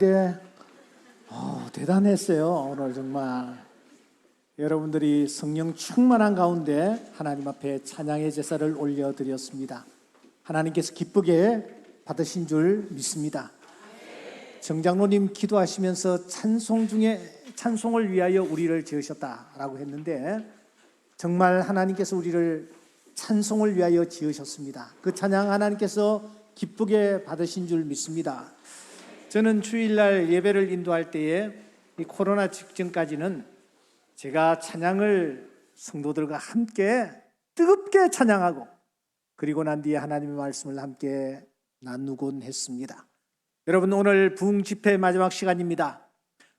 네, 대단했어요. 오늘 정말 여러분들이 성령 충만한 가운데 하나님 앞에 찬양의 제사를 올려드렸습니다. 하나님께서 기쁘게 받으신 줄 믿습니다. 정장로님 기도하시면서 찬송 중에 찬송을 위하여 우리를 지으셨다라고 했는데, 정말 하나님께서 우리를 찬송을 위하여 지으셨습니다. 그 찬양 하나님께서 기쁘게 받으신 줄 믿습니다. 저는 주일날 예배를 인도할 때에 이 코로나 직전까지는 제가 찬양을 성도들과 함께 뜨겁게 찬양하고, 그리고 난 뒤에 하나님의 말씀을 함께 나누곤 했습니다. 여러분, 오늘 부흥 집회 마지막 시간입니다.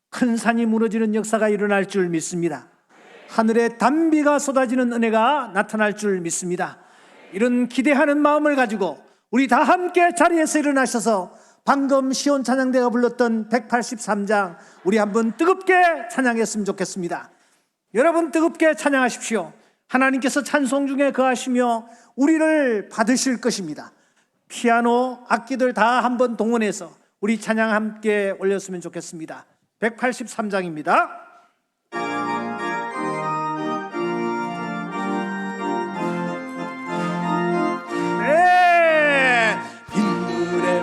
큰 산이 무너지는 역사가 일어날 줄 믿습니다. 하늘에 단비가 쏟아지는 은혜가 나타날 줄 믿습니다. 이런 기대하는 마음을 가지고 우리 다 함께 자리에서 일어나셔서 방금 시온 찬양대가 불렀던 183장 우리 한번 뜨겁게 찬양했으면 좋겠습니다. 여러분, 뜨겁게 찬양하십시오. 하나님께서 찬송 중에 거하시며 우리를 받으실 것입니다. 피아노, 악기들 다 한번 동원해서 우리 찬양 함께 올렸으면 좋겠습니다. 183장입니다.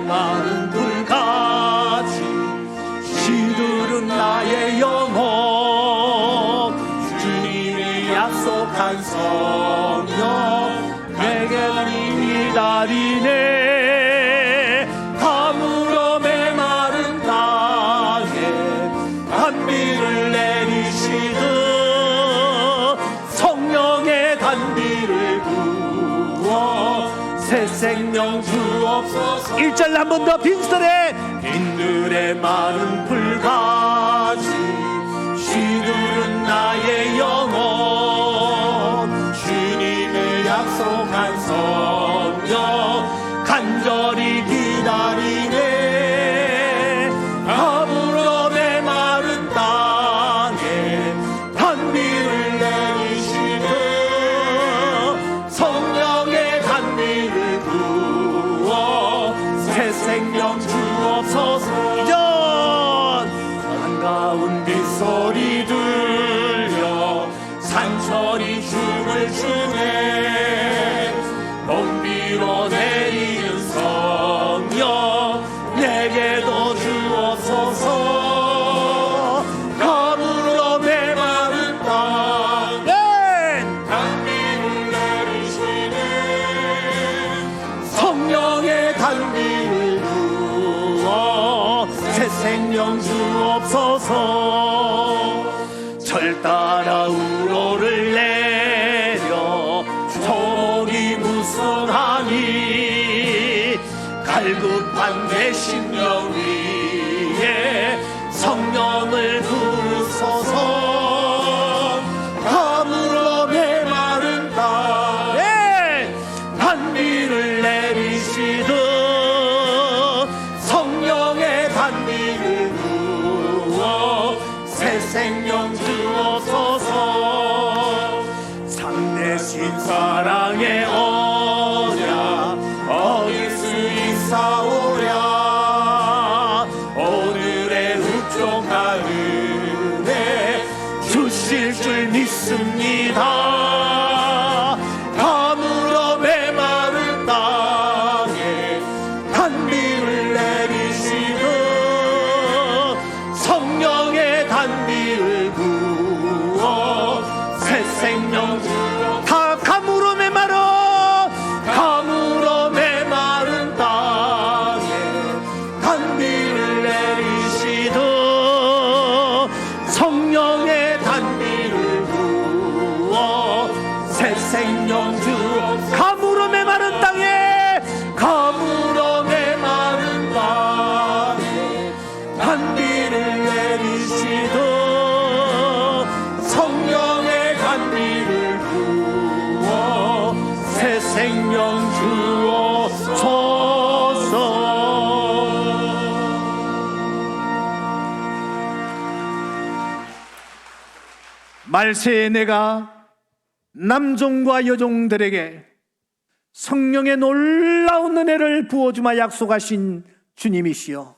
많은 불같이 시들은 나의 영혼, 주님이 약속한 성령 내게 기다리네. 가물어 메마른 땅에 단비를 내리시듯 성령의 단비를 부어 새 생명 주옵소서. 1절 한 번 더. 빈들의 마른 불같이 시들은 나의 영혼, 주님의 약속한 성령 간절히 기다리네. 가물어 메마른 땅에 단비를 내리시듯 성령의 단비를 부어 새 생명 주옵소서. 이전 반가운 빗소리 들려 산천이 춤을 추네. 먼비로 내리는 성령 내게도 주옵소서. 가물어 메마른 땅에 단비를 내리시네. 성령의 단비를 부어 새 생명 주옵소서. 절 따라 우로를 내려 소리 무성하니 갈급한 내 심령 위에 성령을 부으소서. 가물어 메마른 땅에 단비를 내리시듯 성령의 단비를 부어 새 생명 주옵소서. 상대신 사랑의 언약 어길 수 있사오랴. 오늘의 흡족한 은혜 주실 줄 믿습니다. 가물어 메마른 땅에 단비를 내리시듯 성령의 단비를 부어 새 생명 다 가물어 메마른 가물어 메마른 땅에 단비를 내리시듯 성령의 단비를 부어 새 생명 주옵소서. 가물어 메마른 땅에 가물어 메마른 땅에 단비를 내리시듯 성령의 단비를 부어 새 생명 주옵소서. 말세에 내가 남종과 여종들에게 성령의 놀라운 은혜를 부어주마 약속하신 주님이시여,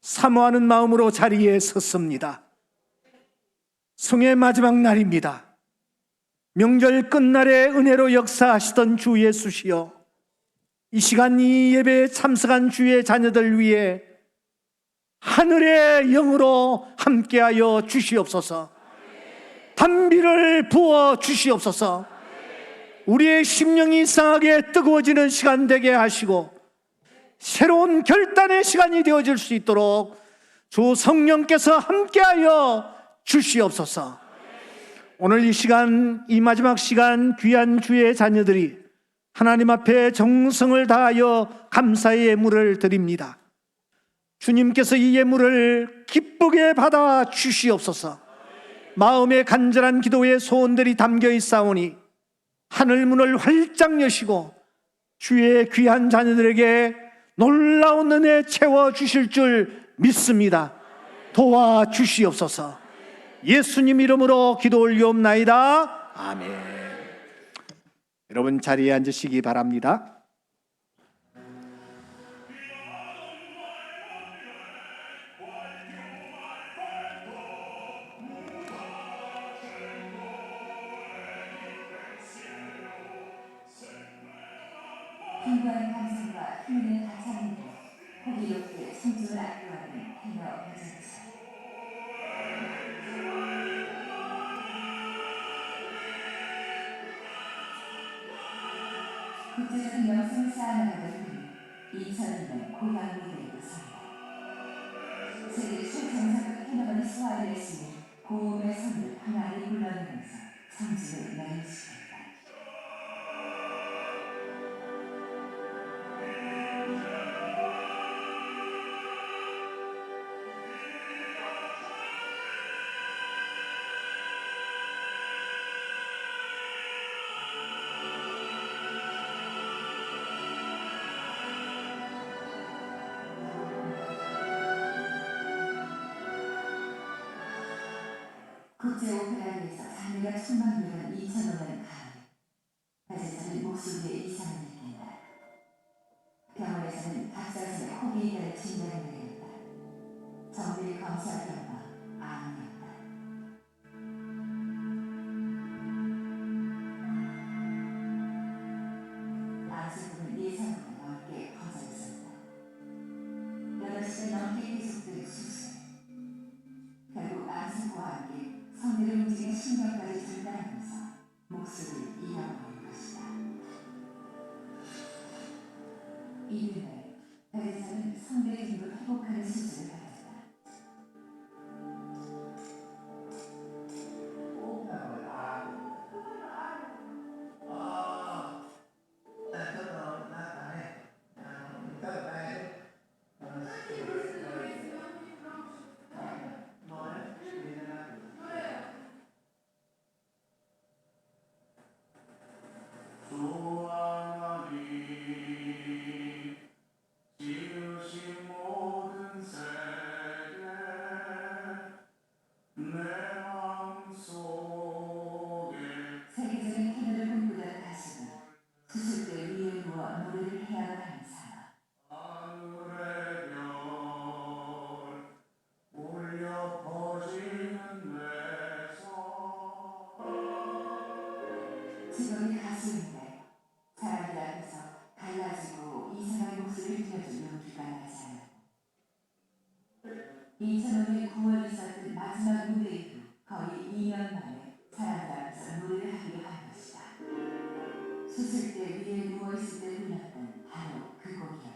사모하는 마음으로 자리에 섰습니다. 성의 마지막 날입니다. 명절 끝날에 은혜로 역사하시던 주 예수시여, 이 시간 이 예배에 참석한 주의 자녀들 위해 하늘의 영으로 함께하여 주시옵소서. 단비를 부어 주시옵소서. 우리의 심령이 이상하게 뜨거워지는 시간 되게 하시고 새로운 결단의 시간이 되어질 수 있도록 주 성령께서 함께하여 주시옵소서. 오늘 이 시간, 이 마지막 시간 귀한 주의 자녀들이 하나님 앞에 정성을 다하여 감사의 예물을 드립니다. 주님께서 이 예물을 기쁘게 받아 주시옵소서. 마음의 간절한 기도의 소원들이 담겨 있사오니 하늘문을 활짝 여시고 주의 귀한 자녀들에게 놀라운 은혜 채워주실 줄 믿습니다. 도와주시옵소서. 예수님 이름으로 기도 올리옵나이다. 아멘. 여러분 자리에 앉으시기 바랍니다. 풍부한 감성과 힘있는 가창으로 호기롭게 성주를 압도하는 테너 여전사. 국제적인 명성을 쌓아나가던 2002년 고향 무대에 선다. 세계 최정상급 테너만이 소화를 했으니 고음의 선을 항아리 불러내면서 성주를 내리시켰다. 국제오페라에서 장르가 천만되던 2005년 가을, 가제자는 목소리에 이상을 느낀다. 병원에서는 갑작스레 호기이다를 진단을 내렸다. 정밀 검사 결과 암이었다. 암세포는 예상보다 넓게 퍼져 있었다. 8시간 넘게 계속된 수술. 결국 암세포와 함께 성대를 움직이는 신경까지 중단하면서 목숨을 잃어버린 것이다. 이듬해 가제자는 성대 기능을 회복하는 수술을 받았다. 세계적인 테너를 꿈꾸던 가수는 수술대 위에 누워 노래를 해야만 하는 상황. 직업이 가수인데 사람들 앞에서 갈라지고 이상한 목소리를 들려줄 용기가 나지 않았고 2005년 9월 있었던 마지막 무대 이후 거의 2년 만에 사람들 앞에서 노래를 하기로 한 것이다. 수술대 위에 누워있을 때 불렀던 바로 그 곡이었다.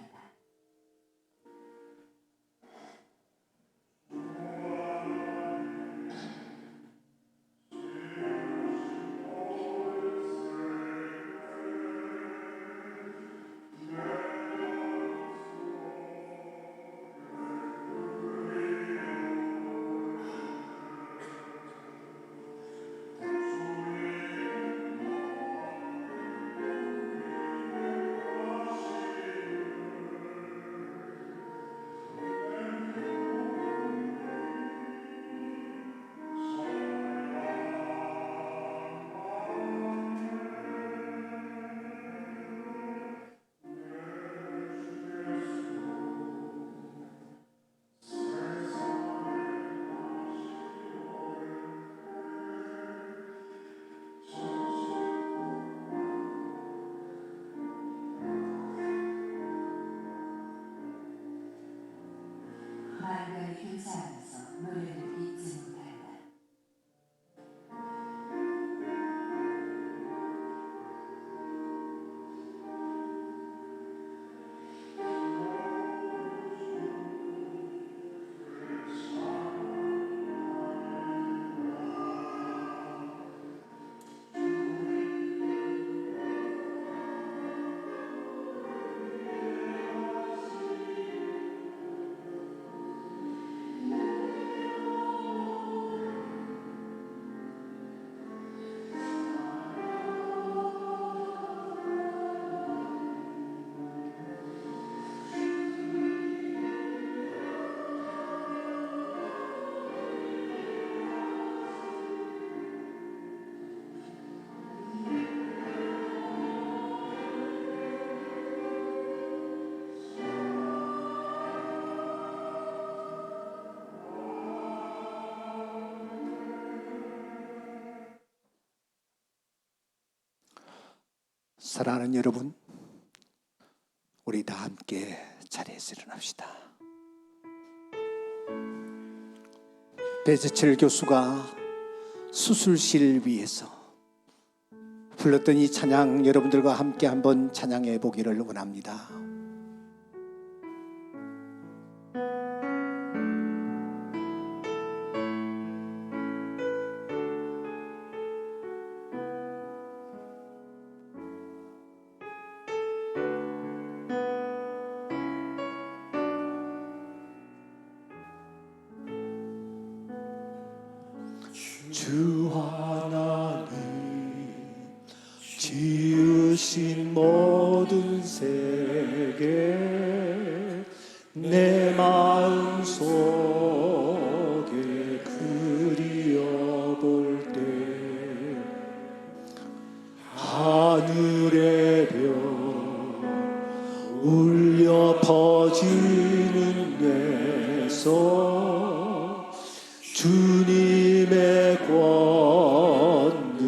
반면이 교차하면서 노래를 잊지 못한다. 사랑하는 여러분, 우리 다 함께 자리에서 일어납시다. 배재철 교수가 수술실 위에서 불렀던 이 찬양, 여러분들과 함께 한번 찬양해 보기를 원합니다. 주 하나님 지으신 모든 세계 내 마음 속에 그리워볼 때 하늘의 별 울려 퍼지는 내서 주님의 권능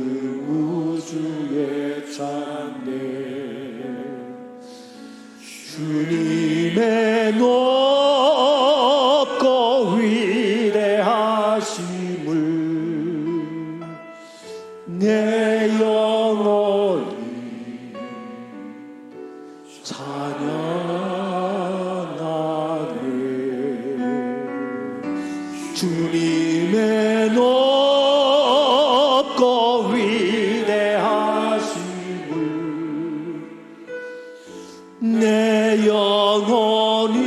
우주에 찬네 주님의 높고 위대하심을 내 영혼이 찬양하네 주님의 높고 위대하심을 내 영혼이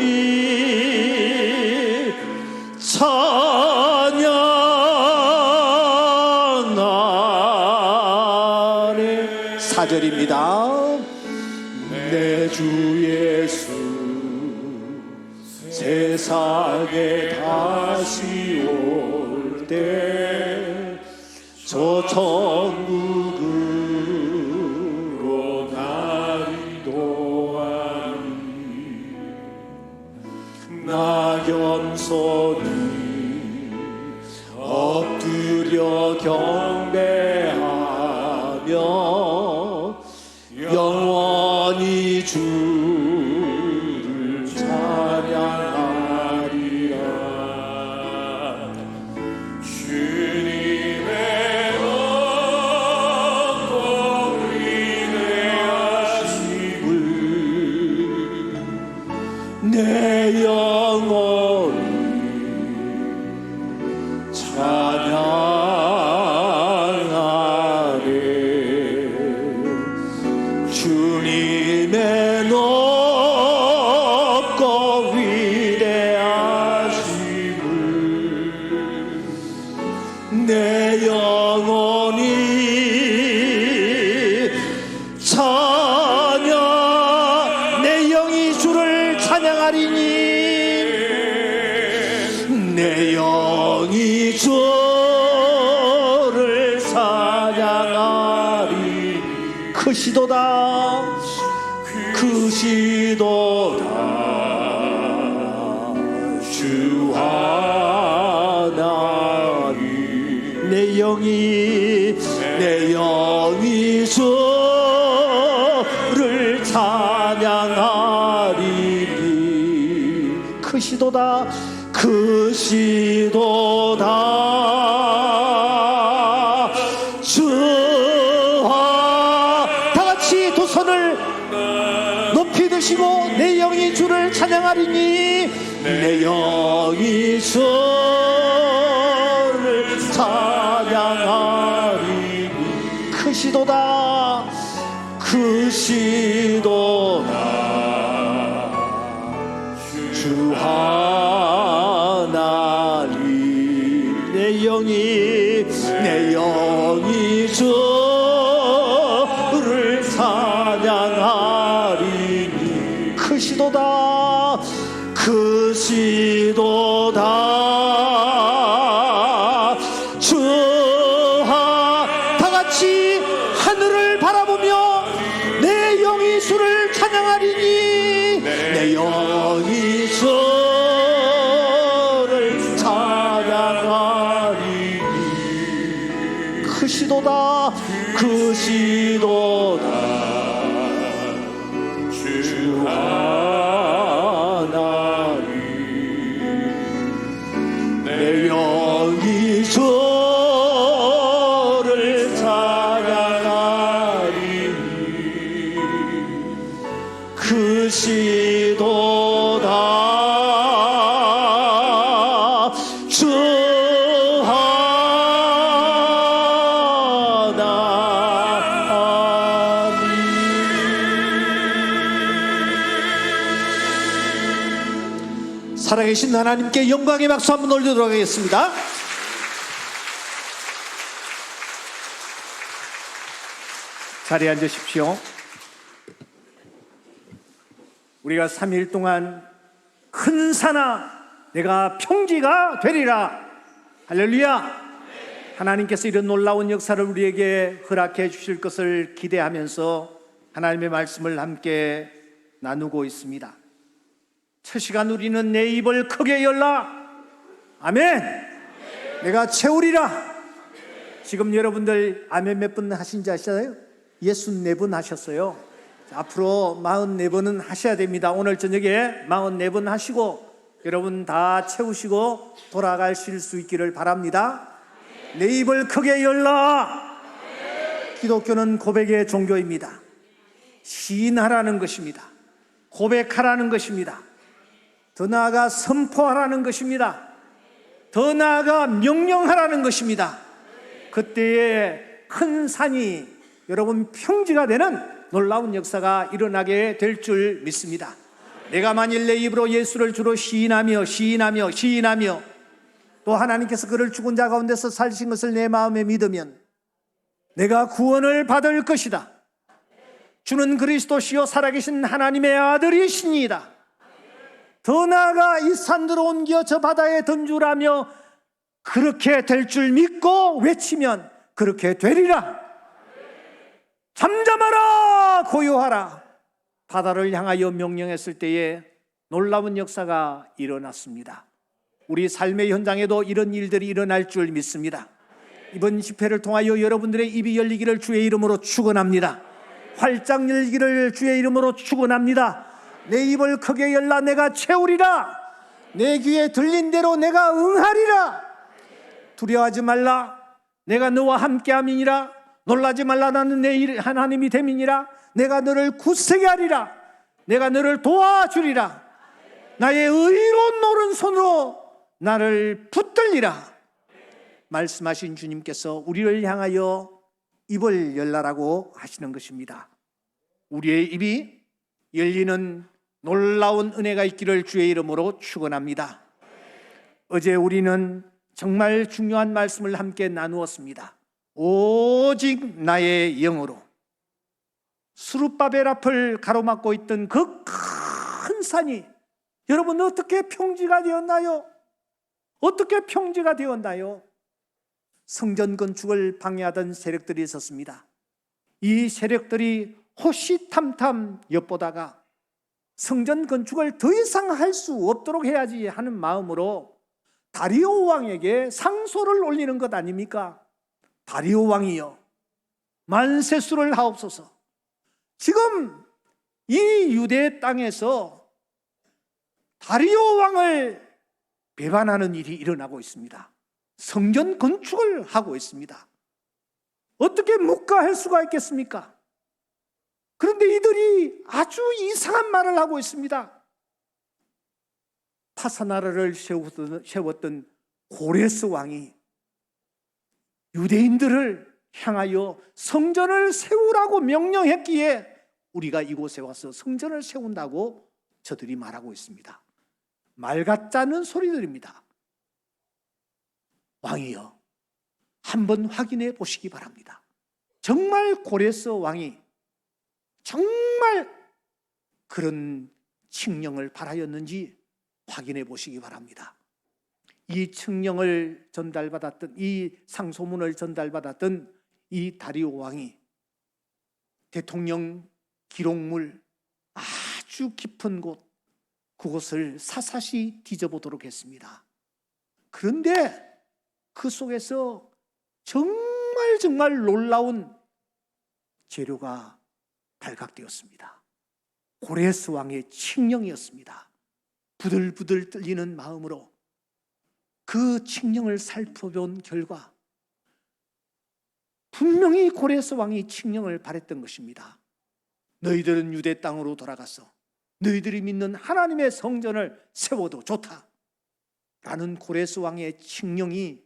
찬양하네. 4절입니다. 내 주 예수 세상에 다시 올 때 저 천국으로 날 인도하니 나 겸손히 엎드려 경배하며 영원히 주를 찬양하리라. 주님의 높고 위대하심을 내 영혼이 찬양하네 주님의 높고 위대하심을 내 영혼이 찬양 내 영이 주를 찬양하리니 내 영이 주를 찬양하리 크시도다 크시도다 주 하나님 내 영이 주를 찬양하리니 크시도다 크시도다 크시도다 주와 다 같이 두 손을 높이 드시고 내 영이 주를 찬양하리니 내 영이 주를 찬양하리니 크시도다 주 하나님 내 영이 주를 찬양하리니 크시도다 주하 다 같이 하늘을 바라보며 내 영이 주를 찬양하리니 내 영이 주를 찬양하리니 크시도다 주 하나님 내 영이 주를 찬양하리니 크시도다 주 하나님 살아계신 하나님께 영광의 박수 한번 올리도록 하겠습니다. 자리에 앉으십시오. 우리가 3일 동안 큰 산아 내가 평지가 되리라 할렐루야. 하나님께서 이런 놀라운 역사를 우리에게 허락해 주실 것을 기대하면서 하나님의 말씀을 함께 나누고 있습니다. 첫 시간 우리는 내 입을 크게 열라 아멘. 내가 채우리라. 지금 여러분들 아멘 몇 분 하신지 아시나요? 64분 하셨어요. 앞으로 44번은 하셔야 됩니다. 오늘 저녁에 44번 하시고 여러분 다 채우시고 돌아가실 수 있기를 바랍니다. 내 입을 크게 열라. 기독교는 고백의 종교입니다. 시인하라는 것입니다. 고백하라는 것입니다. 더 나아가 선포하라는 것입니다. 더 나아가 명령하라는 것입니다. 그때에 큰 산이 여러분 평지가 되는 놀라운 역사가 일어나게 될 줄 믿습니다. 내가 만일 내 입으로 예수를 주로 시인하며 또 하나님께서 그를 죽은 자 가운데서 살리신 것을 내 마음에 믿으면 내가 구원을 받을 것이다. 주는 그리스도시요 살아계신 하나님의 아들이시니이다. 더 나아가 이 산들어 옮겨 저 바다에 던주라며 그렇게 될 줄 믿고 외치면 그렇게 되리라. 잠잠하라 고요하라. 바다를 향하여 명령했을 때에 놀라운 역사가 일어났습니다. 우리 삶의 현장에도 이런 일들이 일어날 줄 믿습니다. 이번 집회를 통하여 여러분들의 입이 열리기를 주의 이름으로 축원합니다. 활짝 열기를 주의 이름으로 축원합니다. 내 입을 크게 열라 내가 채우리라. 내 귀에 들린 대로 내가 응하리라. 두려워하지 말라. 내가 너와 함께함이니라. 놀라지 말라. 나는 내 하나님이 됨이니라. 내가 너를 굳세게 하리라. 내가 너를 도와주리라. 나의 의로운 오른손으로 나를 붙들리라. 말씀하신 주님께서 우리를 향하여 입을 열라라고 하시는 것입니다. 우리의 입이 열리는 놀라운 은혜가 있기를 주의 이름으로 축원합니다. 어제 우리는 정말 중요한 말씀을 함께 나누었습니다. 오직 나의 영으로. 스룹바벨 앞을 가로막고 있던 그 큰 산이 여러분 어떻게 평지가 되었나요? 어떻게 평지가 되었나요? 성전 건축을 방해하던 세력들이 있었습니다. 이 세력들이 호시탐탐 엿보다가 성전 건축을 더 이상 할 수 없도록 해야지 하는 마음으로 다리오 왕에게 상소를 올리는 것 아닙니까? 다리오 왕이여 만세수를 하옵소서. 지금 이 유대 땅에서 다리오 왕을 배반하는 일이 일어나고 있습니다. 성전 건축을 하고 있습니다. 어떻게 묵과할 수가 있겠습니까? 그런데 이들이 아주 이상한 말을 하고 있습니다. 파사나라를 세웠던 고레스 왕이 유대인들을 향하여 성전을 세우라고 명령했기에 우리가 이곳에 와서 성전을 세운다고 저들이 말하고 있습니다. 말 같지 않은 소리들입니다. 왕이여, 한번 확인해 보시기 바랍니다. 정말 고레스 왕이 정말 그런 칙령을 발하였는지 확인해 보시기 바랍니다. 이 칙령을 전달받았던, 이 상소문을 전달받았던 이 다리오 왕이 대통령 기록물 아주 깊은 곳, 그곳을 사사시 뒤져보도록 했습니다. 그런데 그 속에서 정말 놀라운 재료가 발각되었습니다. 고레스 왕의 칙령이었습니다. 부들부들 떨리는 마음으로 그 칙령을 살펴본 결과 분명히 고레스 왕이 칙령을 발했던 것입니다. 너희들은 유대 땅으로 돌아가서 너희들이 믿는 하나님의 성전을 세워도 좋다 라는 고레스 왕의 칙령이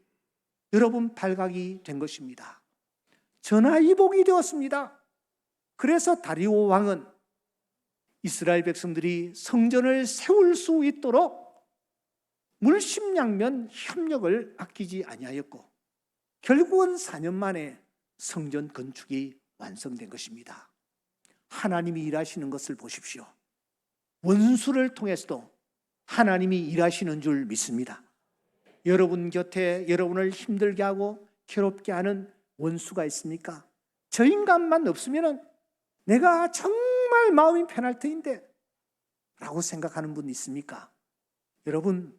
여러분 발각이 된 것입니다. 전화위복이 되었습니다. 그래서 다리오 왕은 이스라엘 백성들이 성전을 세울 수 있도록 물심양면 협력을 아끼지 아니하였고 결국은 4년 만에 성전 건축이 완성된 것입니다. 하나님이 일하시는 것을 보십시오. 원수를 통해서도 하나님이 일하시는 줄 믿습니다. 여러분 곁에 여러분을 힘들게 하고 괴롭게 하는 원수가 있습니까? 저 인간만 없으면 내가 정말 마음이 편할 터인데 라고 생각하는 분 있습니까? 여러분,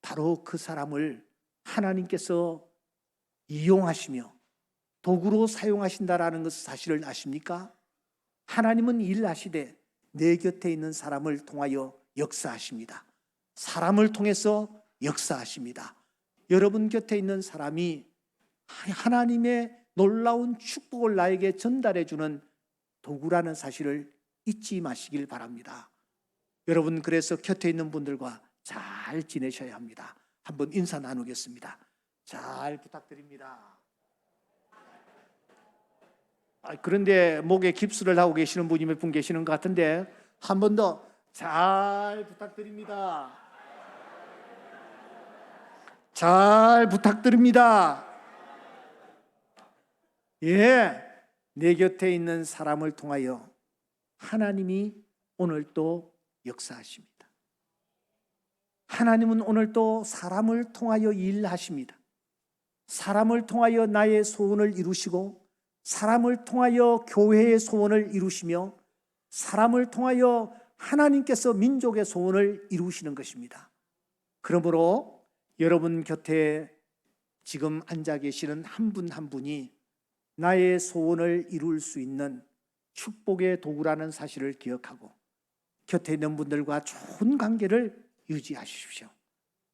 바로 그 사람을 하나님께서 이용하시며 도구로 사용하신다라는 것을 사실을 아십니까? 하나님은 일하시되 내 곁에 있는 사람을 통하여 역사하십니다. 사람을 통해서 역사하십니다. 여러분 곁에 있는 사람이 하나님의 놀라운 축복을 나에게 전달해 주는 도구라는 사실을 잊지 마시길 바랍니다. 여러분, 그래서 곁에 있는 분들과 잘 지내셔야 합니다. 한번 인사 나누겠습니다. 잘 부탁드립니다. 그런데 목에 깁스를 하고 계시는 분이 몇 분 계시는 것 같은데 한 번 더 잘 부탁드립니다. 잘 부탁드립니다. 예, 내 곁에 있는 사람을 통하여 하나님이 오늘도 역사하십니다. 하나님은 오늘도 사람을 통하여 일하십니다. 사람을 통하여 나의 소원을 이루시고 사람을 통하여 교회의 소원을 이루시며 사람을 통하여 하나님께서 민족의 소원을 이루시는 것입니다. 그러므로 여러분 곁에 지금 앉아 계시는 한 분 한 분이 나의 소원을 이룰 수 있는 축복의 도구라는 사실을 기억하고 곁에 있는 분들과 좋은 관계를 유지하십시오.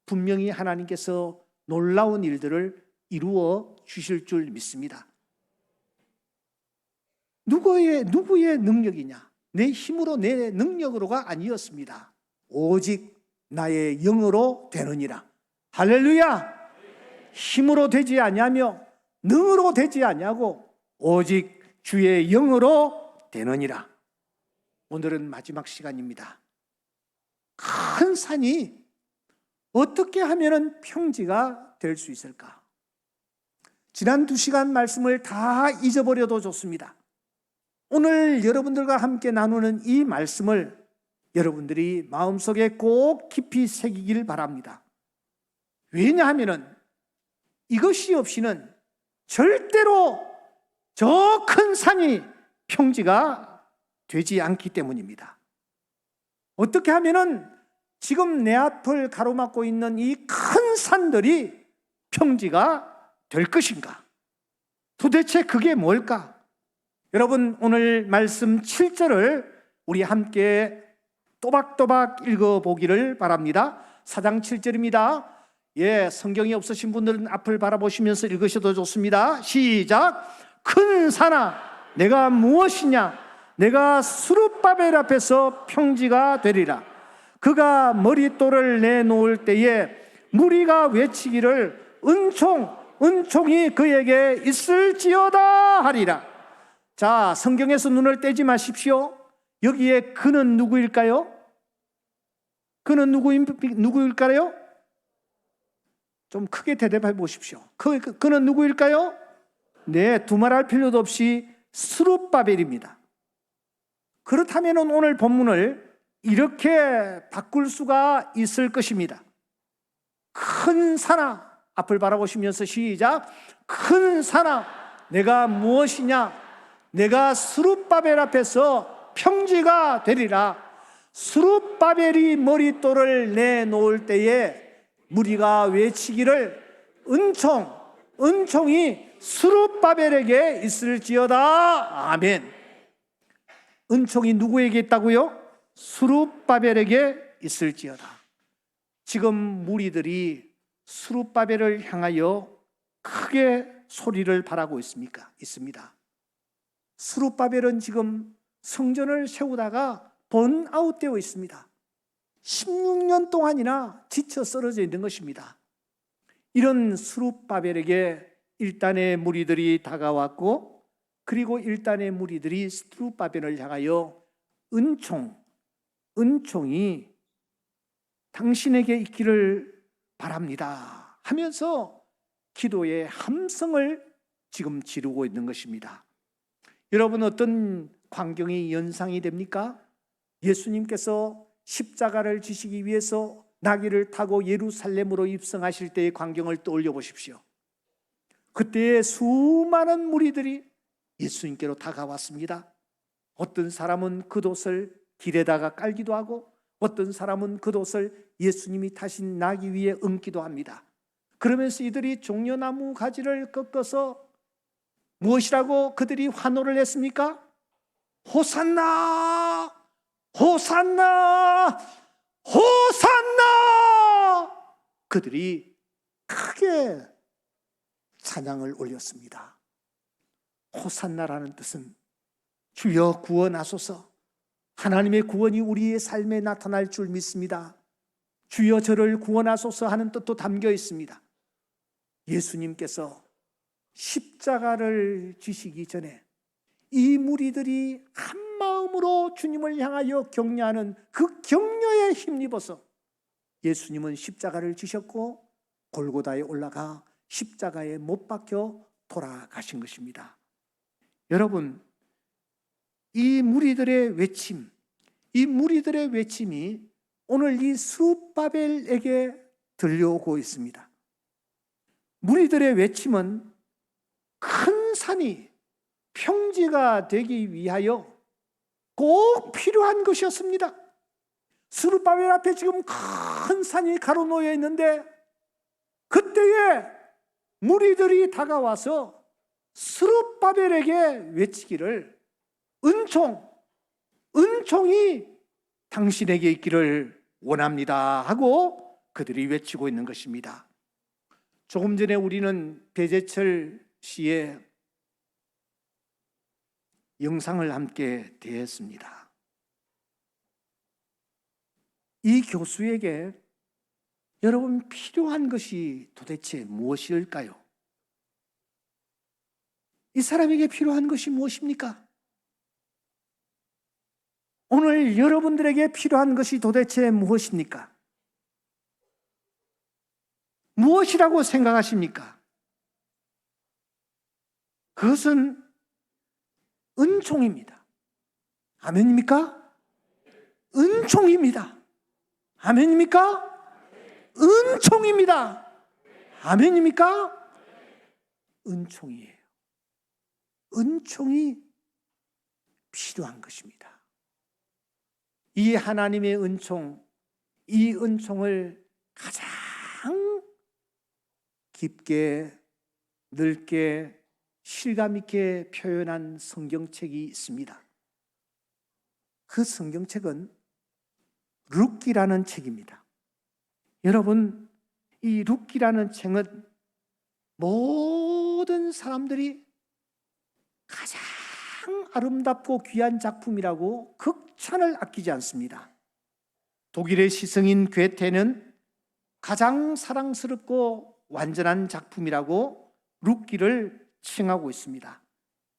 분명히 하나님께서 놀라운 일들을 이루어 주실 줄 믿습니다. 누구의 능력이냐? 내 힘으로 내 능력으로가 아니었습니다. 오직 나의 영으로 되느니라. 할렐루야! 힘으로 되지 아니하며 능으로 되지 아니하고 오직 주의 영으로 되느니라. 오늘은 마지막 시간입니다. 큰 산이 어떻게 하면 평지가 될 수 있을까? 지난 2시간 말씀을 다 잊어버려도 좋습니다. 오늘 여러분들과 함께 나누는 이 말씀을 여러분들이 마음속에 꼭 깊이 새기길 바랍니다. 왜냐하면 이것이 없이는 절대로 저 큰 산이 평지가 되지 않기 때문입니다. 어떻게 하면은 지금 내 앞을 가로막고 있는 이 큰 산들이 평지가 될 것인가? 도대체 그게 뭘까? 여러분, 오늘 말씀 7절을 우리 함께 또박또박 읽어보기를 바랍니다. 4장 7절입니다. 예, 성경이 없으신 분들은 앞을 바라보시면서 읽으셔도 좋습니다. 시작. 큰 산아 내가 무엇이냐? 내가 스룹바벨 앞에서 평지가 되리라. 그가 머릿돌을 내놓을 때에 무리가 외치기를 은총이 그에게 있을지어다 하리라. 자, 성경에서 눈을 떼지 마십시오. 여기에 그는 누구일까요? 그는 누구일까요? 좀 크게 대답해 보십시오. 그는 누구일까요? 네, 두말할 필요도 없이 스룹바벨입니다. 그렇다면 오늘 본문을 이렇게 바꿀 수가 있을 것입니다. 큰 산아, 앞을 바라보시면서 시작. 큰 산아 내가 무엇이냐? 내가 스룹바벨 앞에서 평지가 되리라. 스룹바벨이 머릿돌을 내놓을 때에 무리가 외치기를 은총이 스룹바벨에게 있을지어다. 아멘. 은총이 누구에게 있다고요? 스룹바벨에게 있을지어다. 지금 무리들이 스룹바벨을 향하여 크게 소리를 바라고 있습니다. 스룹바벨은 지금 성전을 세우다가 번아웃되어 있습니다. 16년 동안이나 지쳐 쓰러져 있는 것입니다. 이런 스룹바벨에게 일단의 무리들이 다가왔고, 그리고 일단의 무리들이 스룹바벨을 향하여 은총이 당신에게 있기를 바랍니다 하면서 기도의 함성을 지금 지르고 있는 것입니다. 여러분, 어떤 광경이 연상이 됩니까? 예수님께서 십자가를 지시기 위해서 나귀를 타고 예루살렘으로 입성하실 때의 광경을 떠올려 보십시오. 그때의 수많은 무리들이 예수님께로 다가왔습니다. 어떤 사람은 겉옷을 길에다가 깔기도 하고, 어떤 사람은 겉옷을 예수님이 타신 나귀 위에 얹기도 합니다. 그러면서 이들이 종려나무 가지를 꺾어서 무엇이라고 그들이 환호를 했습니까? 호산나! 호산나! 호산나! 그들이 크게 찬양을 올렸습니다. 호산나라는 뜻은 주여 구원하소서, 하나님의 구원이 우리의 삶에 나타날 줄 믿습니다, 주여 저를 구원하소서 하는 뜻도 담겨 있습니다. 예수님께서 십자가를 지시기 전에 이 무리들이 한 마음으로 주님을 향하여 격려하는 그 격려에 힘입어서 예수님은 십자가를 지셨고 골고다에 올라가 십자가에 못 박혀 돌아가신 것입니다. 여러분, 이 무리들의 외침이 오늘 이 스룹바벨에게 들려오고 있습니다. 무리들의 외침은 큰 산이 평지가 되기 위하여 꼭 필요한 것이었습니다. 스룹바벨 앞에 지금 큰 산이 가로놓여 있는데, 그때에 무리들이 다가와서 스룹바벨에게 외치기를 은총이 당신에게 있기를 원합니다 하고 그들이 외치고 있는 것입니다. 조금 전에 우리는 배재철 씨의 영상을 함께 대했습니다. 이 교수에게 여러분 필요한 것이 도대체 무엇일까요? 이 사람에게 필요한 것이 무엇입니까? 오늘 여러분들에게 필요한 것이 도대체 무엇입니까? 무엇이라고 생각하십니까? 그것은 은총입니다. 아멘입니까? 은총입니다. 아멘입니까? 은총입니다. 아멘입니까? 은총이에요. 은총이 필요한 것입니다. 이 하나님의 은총, 이 은총을 가장 깊게 넓게 실감 있게 표현한 성경책이 있습니다. 그 성경책은 룻기라는 책입니다. 여러분, 이 룻기라는 책은 모든 사람들이 가장 아름답고 귀한 작품이라고 극찬을 아끼지 않습니다. 독일의 시성인 괴테는 가장 사랑스럽고 완전한 작품이라고 룻기를 칭하고 있습니다.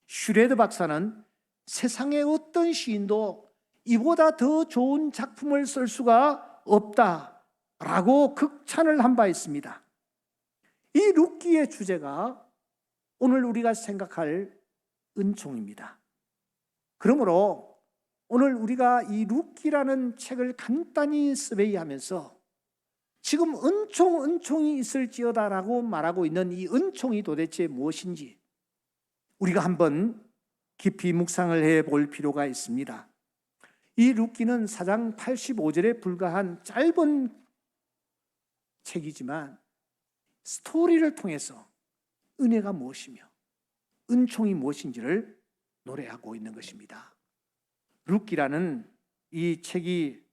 슈레드 박사는 세상의 어떤 시인도 이보다 더 좋은 작품을 쓸 수가 없다라고 극찬을 한 바 있습니다. 이 룻기의 주제가 오늘 우리가 생각할 은총입니다. 그러므로 오늘 우리가 이 룻기라는 책을 간단히 서베이하면서 지금 은총이 있을지어다라고 말하고 있는 이 은총이 도대체 무엇인지 우리가 한번 깊이 묵상을 해볼 필요가 있습니다. 이 룻기는 4장 85절에 불과한 짧은 책이지만 스토리를 통해서 은혜가 무엇이며 은총이 무엇인지를 노래하고 있는 것입니다. 룻기라는 이 책이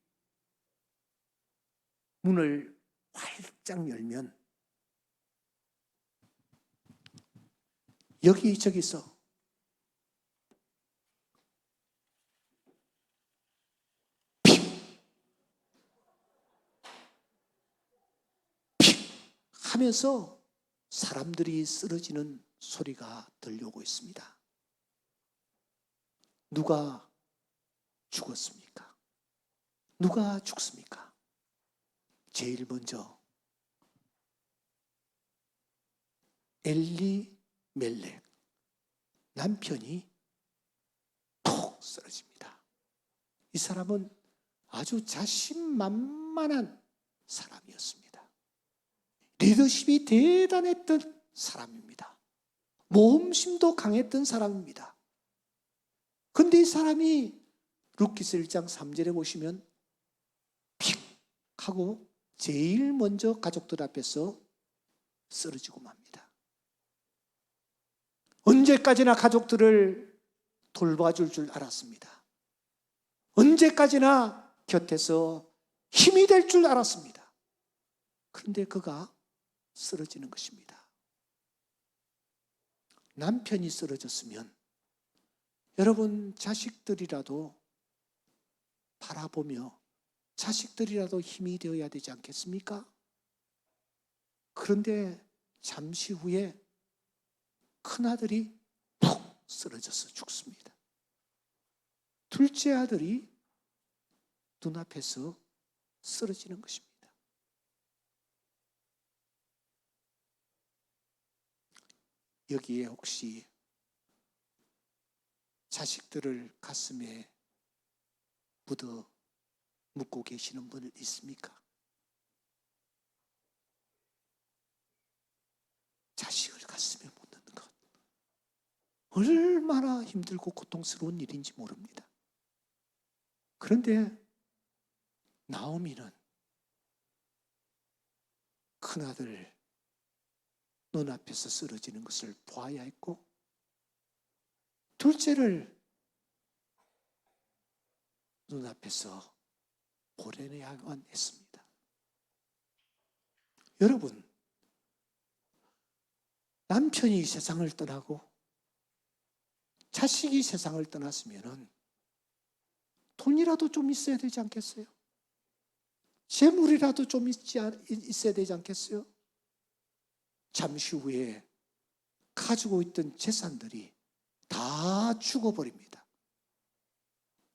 문을 활짝 열면 여기저기서 하면서 사람들이 쓰러지는 소리가 들려오고 있습니다. 누가 죽었습니까? 누가 죽습니까? 제일 먼저 엘리멜렉 남편이 톡 쓰러집니다. 이 사람은 아주 자신만만한 사람이었습니다. 리더십이 대단했던 사람입니다. 모험심도 강했던 사람입니다. 그런데 이 사람이 룻기서 1장 3절에 보시면 픽 하고 제일 먼저 가족들 앞에서 쓰러지고 맙니다. 언제까지나 가족들을 돌봐줄 줄 알았습니다. 언제까지나 곁에서 힘이 될 줄 알았습니다. 그런데 그가 쓰러지는 것입니다. 남편이 쓰러졌으면 여러분 자식들이라도 바라보며 자식들이라도 힘이 되어야 되지 않겠습니까? 그런데 잠시 후에 큰아들이 푹 쓰러져서 죽습니다. 둘째 아들이 눈앞에서 쓰러지는 것입니다. 여기에 혹시 자식들을 가슴에 묻어 묻고 계시는 분 있습니까? 자식을 가슴에 묻는 것 얼마나 힘들고 고통스러운 일인지 모릅니다. 그런데 나오미는 큰아들 눈앞에서 쓰러지는 것을 보아야 했고 둘째를 눈앞에서 보내야만 했습니다. 여러분, 남편이 세상을 떠나고 자식이 세상을 떠났으면 돈이라도 좀 있어야 되지 않겠어요? 재물이라도 좀 있어야 되지 않겠어요? 잠시 후에 가지고 있던 재산들이 다 죽어버립니다.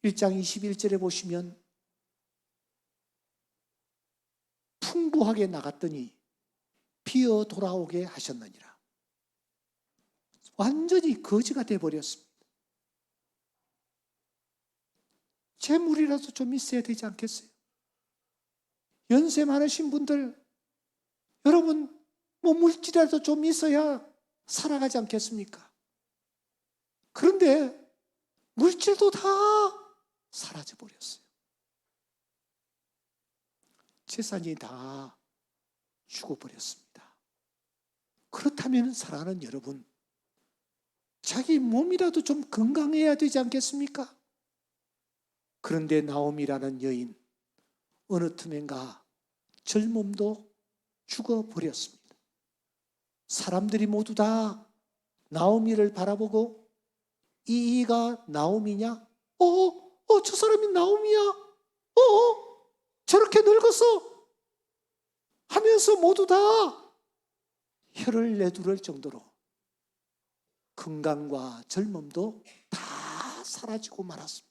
1장 21절에 보시면 풍부하게 나갔더니 비어 돌아오게 하셨느니라. 완전히 거지가 되어버렸습니다. 재물이라도 좀 있어야 되지 않겠어요? 연세 많으신 분들, 여러분 뭐 물질이라도 좀 있어야 살아가지 않겠습니까? 그런데 물질도 다 사라져버렸어요. 재산이 다 죽어버렸습니다. 그렇다면 사랑하는 여러분, 자기 몸이라도 좀 건강해야 되지 않겠습니까? 그런데 나오미라는 여인 어느 틈엔가 젊음도 죽어버렸습니다. 사람들이 모두 다 나오미를 바라보고 이가 나오미냐? 저 사람이 나오미야? 저렇게 늙었어? 하면서 모두 다 혀를 내두를 정도로 건강과 젊음도 다 사라지고 말았습니다.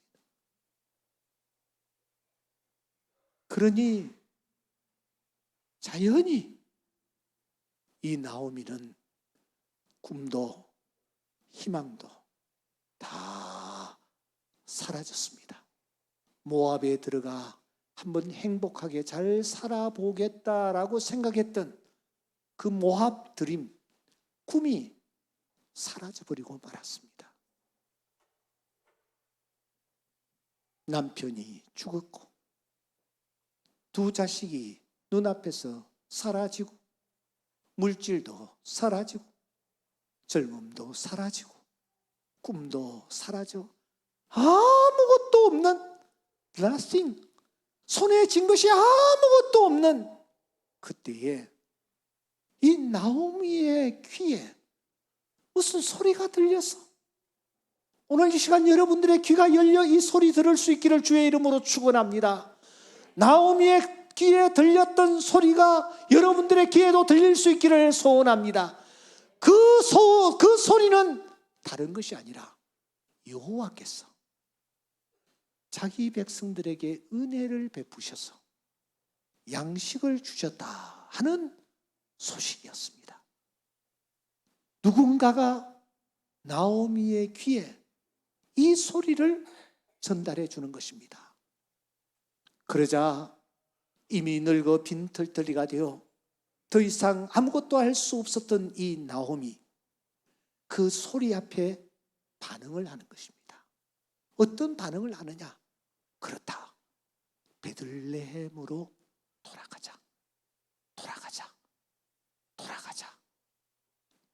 그러니 자연히 이 나오미는 꿈도 희망도 다 사라졌습니다. 모압에 들어가 한번 행복하게 잘 살아보겠다라고 생각했던 그 모압 드림, 꿈이 사라져버리고 말았습니다. 남편이 죽었고 두 자식이 눈앞에서 사라지고 물질도 사라지고 젊음도 사라지고 꿈도 사라져 아무것도 없는 nothing, 손에 쥔 것이 아무것도 없는 그때에 이 나오미의 귀에 무슨 소리가 들렸어. 오늘 이 시간 여러분들의 귀가 열려 이 소리 들을 수 있기를 주의 이름으로 축원합니다. 나오미의 귀에 들렸던 소리가 여러분들의 귀에도 들릴 수 있기를 소원합니다. 그 소리는 다른 것이 아니라 여호와께서 자기 백성들에게 은혜를 베푸셔서 양식을 주셨다 하는 소식이었습니다. 누군가가 나오미의 귀에 이 소리를 전달해 주는 것입니다. 그러자 이미 늙어 빈털터리가 되어 더 이상 아무것도 할 수 없었던 이 나오미, 그 소리 앞에 반응을 하는 것입니다. 어떤 반응을 하느냐? 그렇다, 베들레헴으로 돌아가자, 돌아가자, 돌아가자,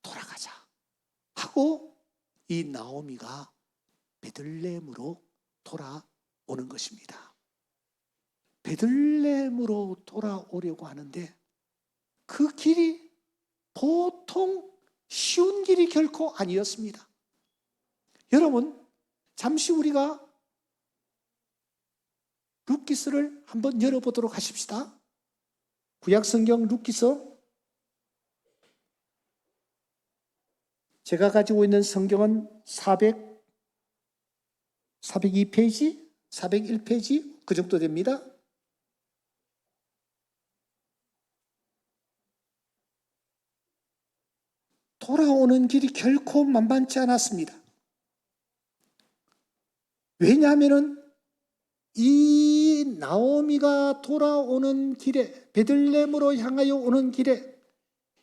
돌아가자 하고 이 나오미가 베들레헴으로 돌아오는 것입니다. 베들레헴으로 돌아오려고 하는데 그 길이 보통 쉬운 길이 결코 아니었습니다. 여러분, 잠시 우리가 룻기서를 한번 열어보도록 하십시다. 구약성경 룻기서, 제가 가지고 있는 성경은 402페이지, 401페이지 그 정도 됩니다. 돌아오는 길이 결코 만만치 않았습니다. 왜냐하면 이 나오미가 돌아오는 길에, 베들레헴으로 향하여 오는 길에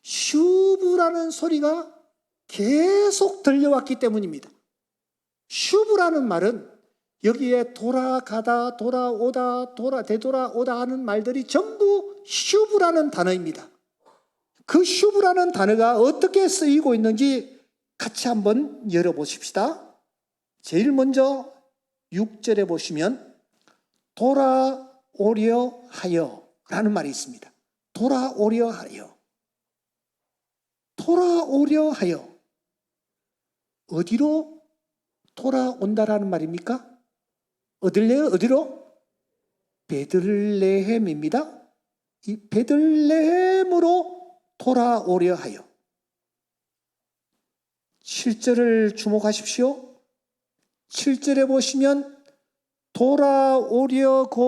슈브라는 소리가 계속 들려왔기 때문입니다. 슈브라는 말은 여기에 돌아가다, 돌아오다, 되돌아오다 하는 말들이 전부 슈브라는 단어입니다. 그 슈브라는 단어가 어떻게 쓰이고 있는지 같이 한번 열어보십시다. 제일 먼저 6절에 보시면 돌아오려 하여 라는 말이 있습니다. 돌아오려 하여. 돌아오려 하여. 어디로 돌아온다라는 말입니까? 어디로? 베들레헴입니다. 이 베들레헴으로 돌아오려 하여. 7절을 주목하십시오. 7절에 보시면 돌아오려고,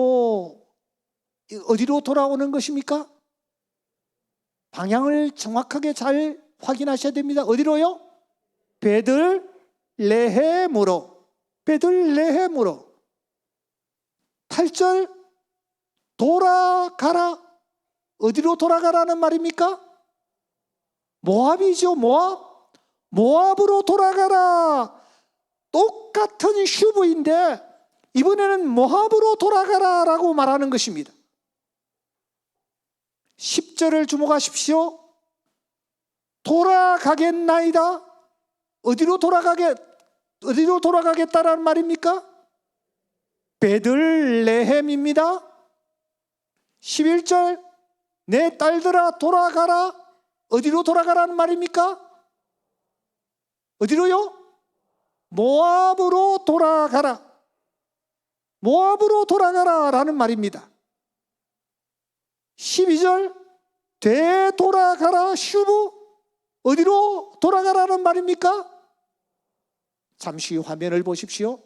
어디로 돌아오는 것입니까? 방향을 정확하게 잘 확인하셔야 됩니다. 어디로요? 베들레헴으로. 베들레헴으로. 8절 돌아가라. 어디로 돌아가라는 말입니까? 모압이죠, 모압. 모압으로 돌아가라. 똑같은 슈브인데 이번에는 모압으로 돌아가라라고 말하는 것입니다. 10절을 주목하십시오. 돌아가겠나이다. 어디로 돌아가겠다라는 말입니까? 베들레헴입니다. 11절 내 딸들아 돌아가라. 어디로 돌아가라는 말입니까? 어디로요? 모압으로 돌아가라. 모압으로 돌아가라 라는 말입니다. 12절 되돌아가라 슈브. 어디로 돌아가라는 말입니까? 잠시 화면을 보십시오.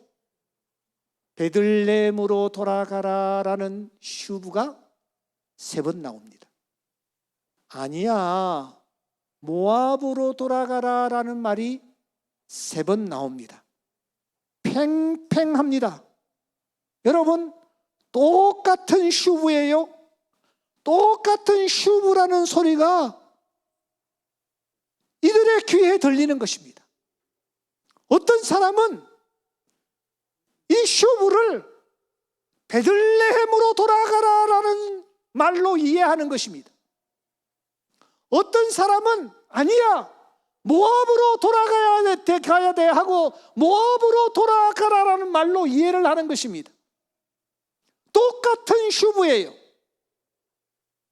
베들레헴으로 돌아가라라는 슈브가 3번 나옵니다. 아니야, 모압으로 돌아가라라는 말이 3번 나옵니다. 팽팽합니다. 여러분, 똑같은 슈브예요. 똑같은 슈브라는 소리가 이들의 귀에 들리는 것입니다. 어떤 사람은 이 슈브를 베들레헴으로 돌아가라라는 말로 이해하는 것입니다. 어떤 사람은 아니야, 모압으로 가야 돼 하고 모압으로 돌아가라라는 말로 이해를 하는 것입니다. 똑같은 슈브예요.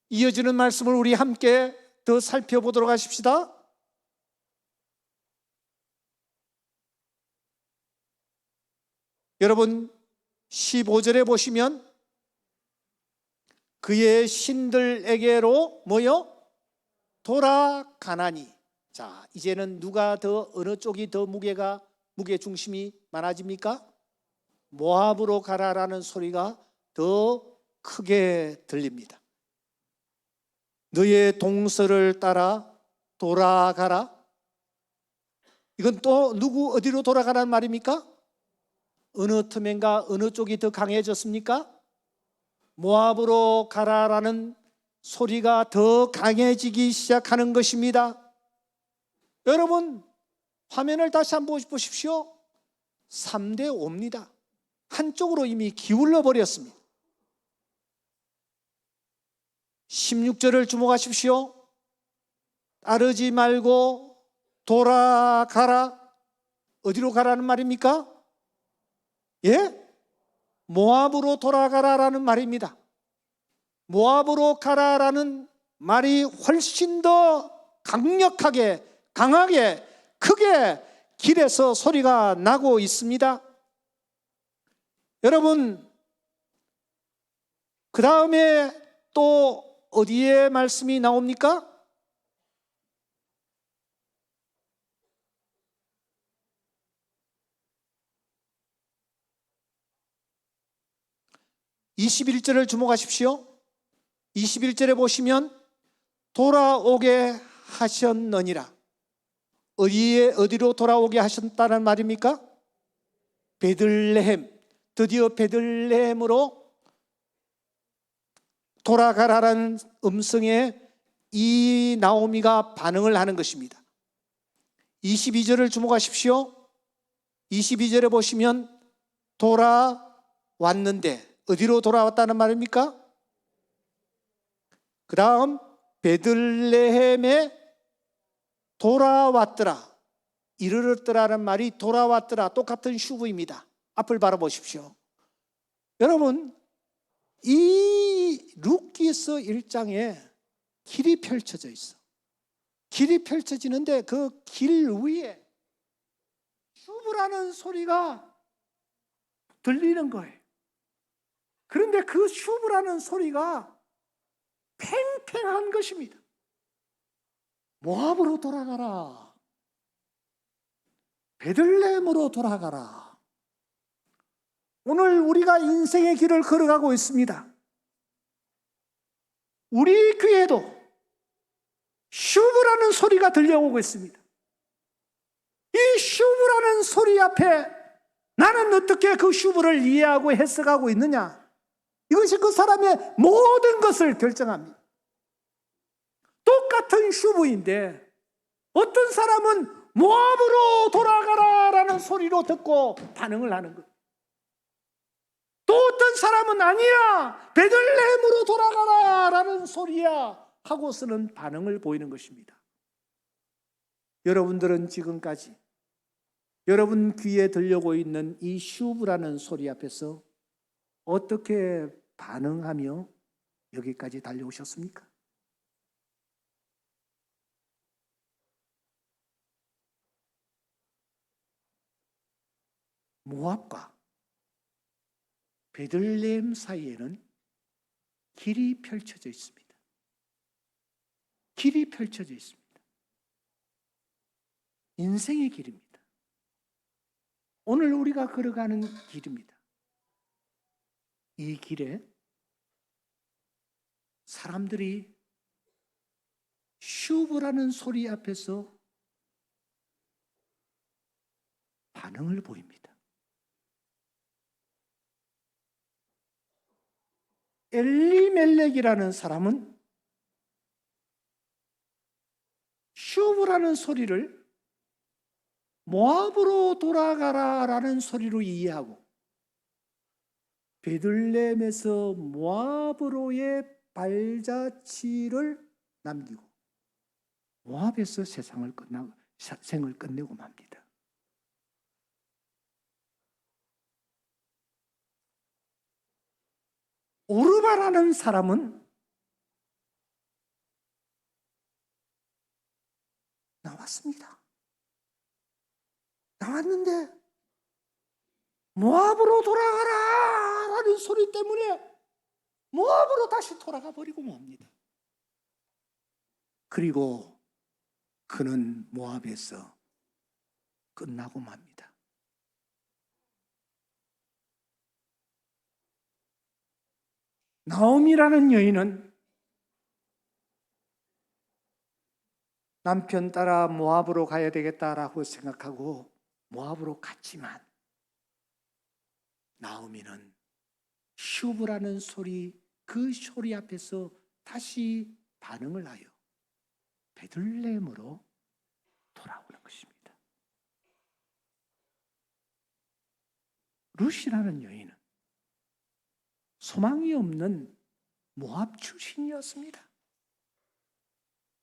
이어지는 말씀을 우리 함께 더 살펴보도록 하십시다. 여러분 15절에 보시면 그의 신들에게로 뭐요? 돌아가나니. 자, 이제는 누가 더 어느 쪽이 더 무게 중심이 많아집니까? 모압으로 가라라는 소리가 더 크게 들립니다. 너의 동서를 따라 돌아가라. 이건 또 누구 어디로 돌아가라는 말입니까? 어느 틈엔가 어느 쪽이 더 강해졌습니까? 모압으로 가라라는 소리가 더 강해지기 시작하는 것입니다. 여러분 화면을 다시 한번 보십시오. 3대 5입니다. 한쪽으로 이미 기울어 버렸습니다. 16절을 주목하십시오. 따르지 말고 돌아가라. 어디로 가라는 말입니까? 예? 모압으로 돌아가라라는 말입니다. 모압으로 가라라는 말이 훨씬 더 강력하게, 강하게, 크게 길에서 소리가 나고 있습니다. 여러분, 그 다음에 또 어디에 말씀이 나옵니까? 21절을 주목하십시오. 21절에 보시면 돌아오게 하셨느니라. 어디로 돌아오게 하셨다는 말입니까? 베들레헴. 드디어 베들레헴으로 돌아가라는 음성에 이 나오미가 반응을 하는 것입니다. 22절을 주목하십시오. 22절에 보시면 돌아왔는데 어디로 돌아왔다는 말입니까? 그 다음 베들레헴에 돌아왔더라. 이르렀더라는 말이 돌아왔더라. 똑같은 슈브입니다. 앞을 바라보십시오. 여러분, 이 룻기서 1장에 길이 펼쳐져 있어. 길이 펼쳐지는데 그 길 위에 슈브라는 소리가 들리는 거예요. 그런데 그 슈브라는 소리가 팽팽한 것입니다. 모압으로 돌아가라. 베들레헴으로 돌아가라. 오늘 우리가 인생의 길을 걸어가고 있습니다. 우리 귀에도 슈브라는 소리가 들려오고 있습니다. 이 슈브라는 소리 앞에 나는 어떻게 그 슈브를 이해하고 해석하고 있느냐? 이것이 그 사람의 모든 것을 결정합니다. 똑같은 슈브인데 어떤 사람은 모압으로 돌아가라라는 소리로 듣고 반응을 하는 거예요. 또 어떤 사람은 아니야, 베들레헴으로 돌아가라라는 소리야 하고서는 반응을 보이는 것입니다. 여러분들은 지금까지 여러분 귀에 들려오고 있는 이 슈브라는 소리 앞에서 어떻게 반응하며 여기까지 달려오셨습니까? 모압과 베들레헴 사이에는 길이 펼쳐져 있습니다. 길이 펼쳐져 있습니다. 인생의 길입니다. 오늘 우리가 걸어가는 길입니다. 이 길에 사람들이 슈브라는 소리 앞에서 반응을 보입니다. 엘리멜렉이라는 사람은 슈브라는 소리를 모압으로 돌아가라라는 소리로 이해하고 베들레헴에서 모압으로의 발자취를 남기고 모압에서 생을 끝내고 맙니다. 오르바라는 사람은 나왔습니다. 나왔는데 모압으로 돌아가라 라는 소리 때문에 모압으로 다시 돌아가 버리고 맙니다. 그리고 그는 모압에서 끝나고 맙니다. 나오미라는 여인은 남편 따라 모압으로 가야 되겠다라고 생각하고 모압으로 갔지만 나오미는 슈브라는 소리, 그 소리 앞에서 다시 반응을 하여 베들레헴으로 돌아오는 것입니다. 룻이라는 여인은 소망이 없는 모압 출신이었습니다.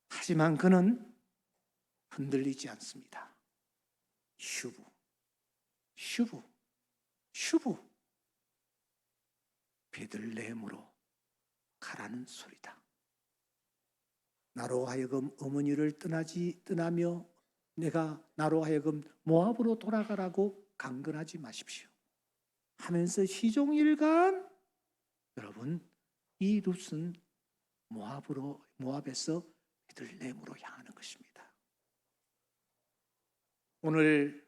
하지만 그는 흔들리지 않습니다. 슈브. 베들레헴으로 가라는 소리다. 나로 하여금 어머니를 떠나며 내가 나로 하여금 모압으로 돌아가라고 강건하지 마십시오 하면서 시종일관 여러분 이 룻은 모압에서 베들레헴으로 향하는 것입니다. 오늘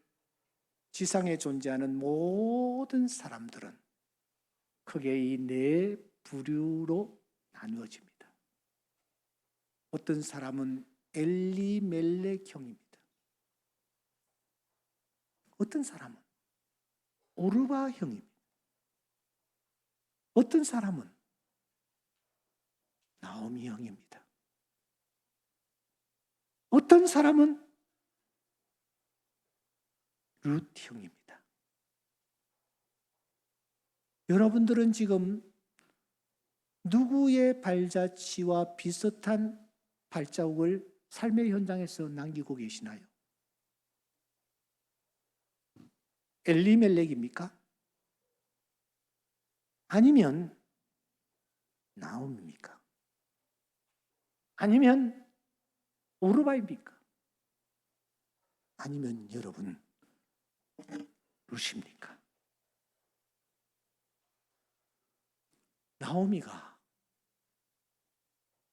지상에 존재하는 모든 사람들은 크게 이 네 부류로 나누어집니다. 어떤 사람은 엘리멜렉형입니다. 어떤 사람은 오르바형입니다. 어떤 사람은 나오미형입니다. 어떤 사람은 룻형입니다. 여러분들은 지금 누구의 발자취와 비슷한 발자국을 삶의 현장에서 남기고 계시나요? 엘리멜렉입니까? 아니면 나옴입니까? 아니면 오르바입니까? 아니면 여러분 룻입니까? 나오미가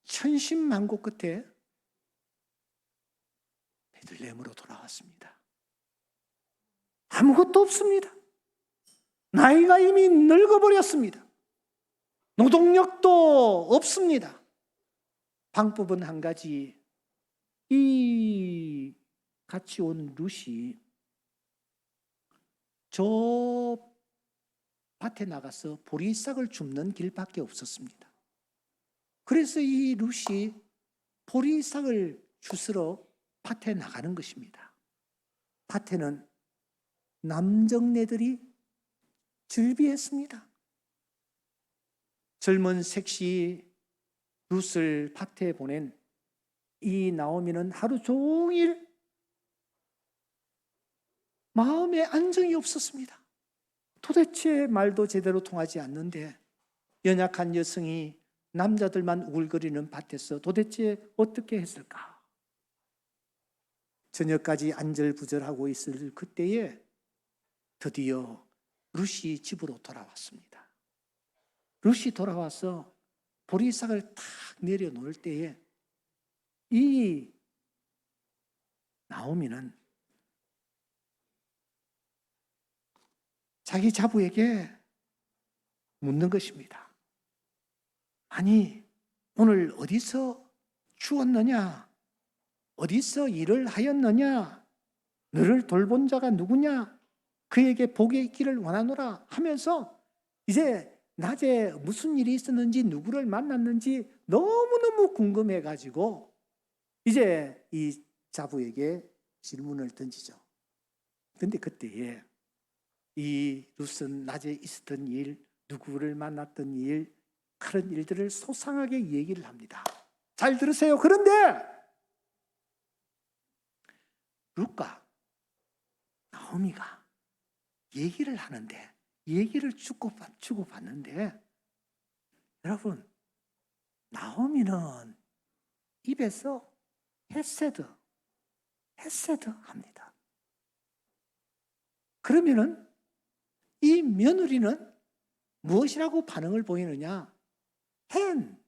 천신만고 끝에 베들레헴으로 돌아왔습니다. 아무것도 없습니다. 나이가 이미 늙어버렸습니다. 노동력도 없습니다. 방법은 한 가지. 이 같이 온 룻이 저 밭에 나가서 보리싹을 줍는 길밖에 없었습니다. 그래서 이 룻이 보리싹을 주스러 밭에 나가는 것입니다. 밭에는 남정네들이 즐비했습니다. 젊은 섹시 룻을 밭에 보낸 이 나오미는 하루 종일 마음에 안정이 없었습니다. 도대체 말도 제대로 통하지 않는데 연약한 여성이 남자들만 우글거리는 밭에서 도대체 어떻게 했을까? 저녁까지 안절부절하고 있을 그때에 드디어 룻이 집으로 돌아왔습니다. 룻이 돌아와서 보리싹을 탁 내려놓을 때에 이 나오미는 자기 자부에게 묻는 것입니다. 아니, 오늘 어디서 주었느냐? 어디서 일을 하였느냐? 너를 돌본 자가 누구냐? 그에게 복이 있기를 원하노라 하면서 이제 낮에 무슨 일이 있었는지, 누구를 만났는지 너무너무 궁금해가지고 이제 이 자부에게 질문을 던지죠. 그런데 그때에 이 룻은 낮에 있었던 일, 누구를 만났던 일, 그런 일들을 소상하게 얘기를 합니다. 잘 들으세요. 그런데 룻과 나오미가 얘기를 하는데, 얘기를 주고받는데, 여러분, 나오미는 입에서 헤세드 합니다. 그러면은 이 며느리는 무엇이라고 반응을 보이느냐? 헨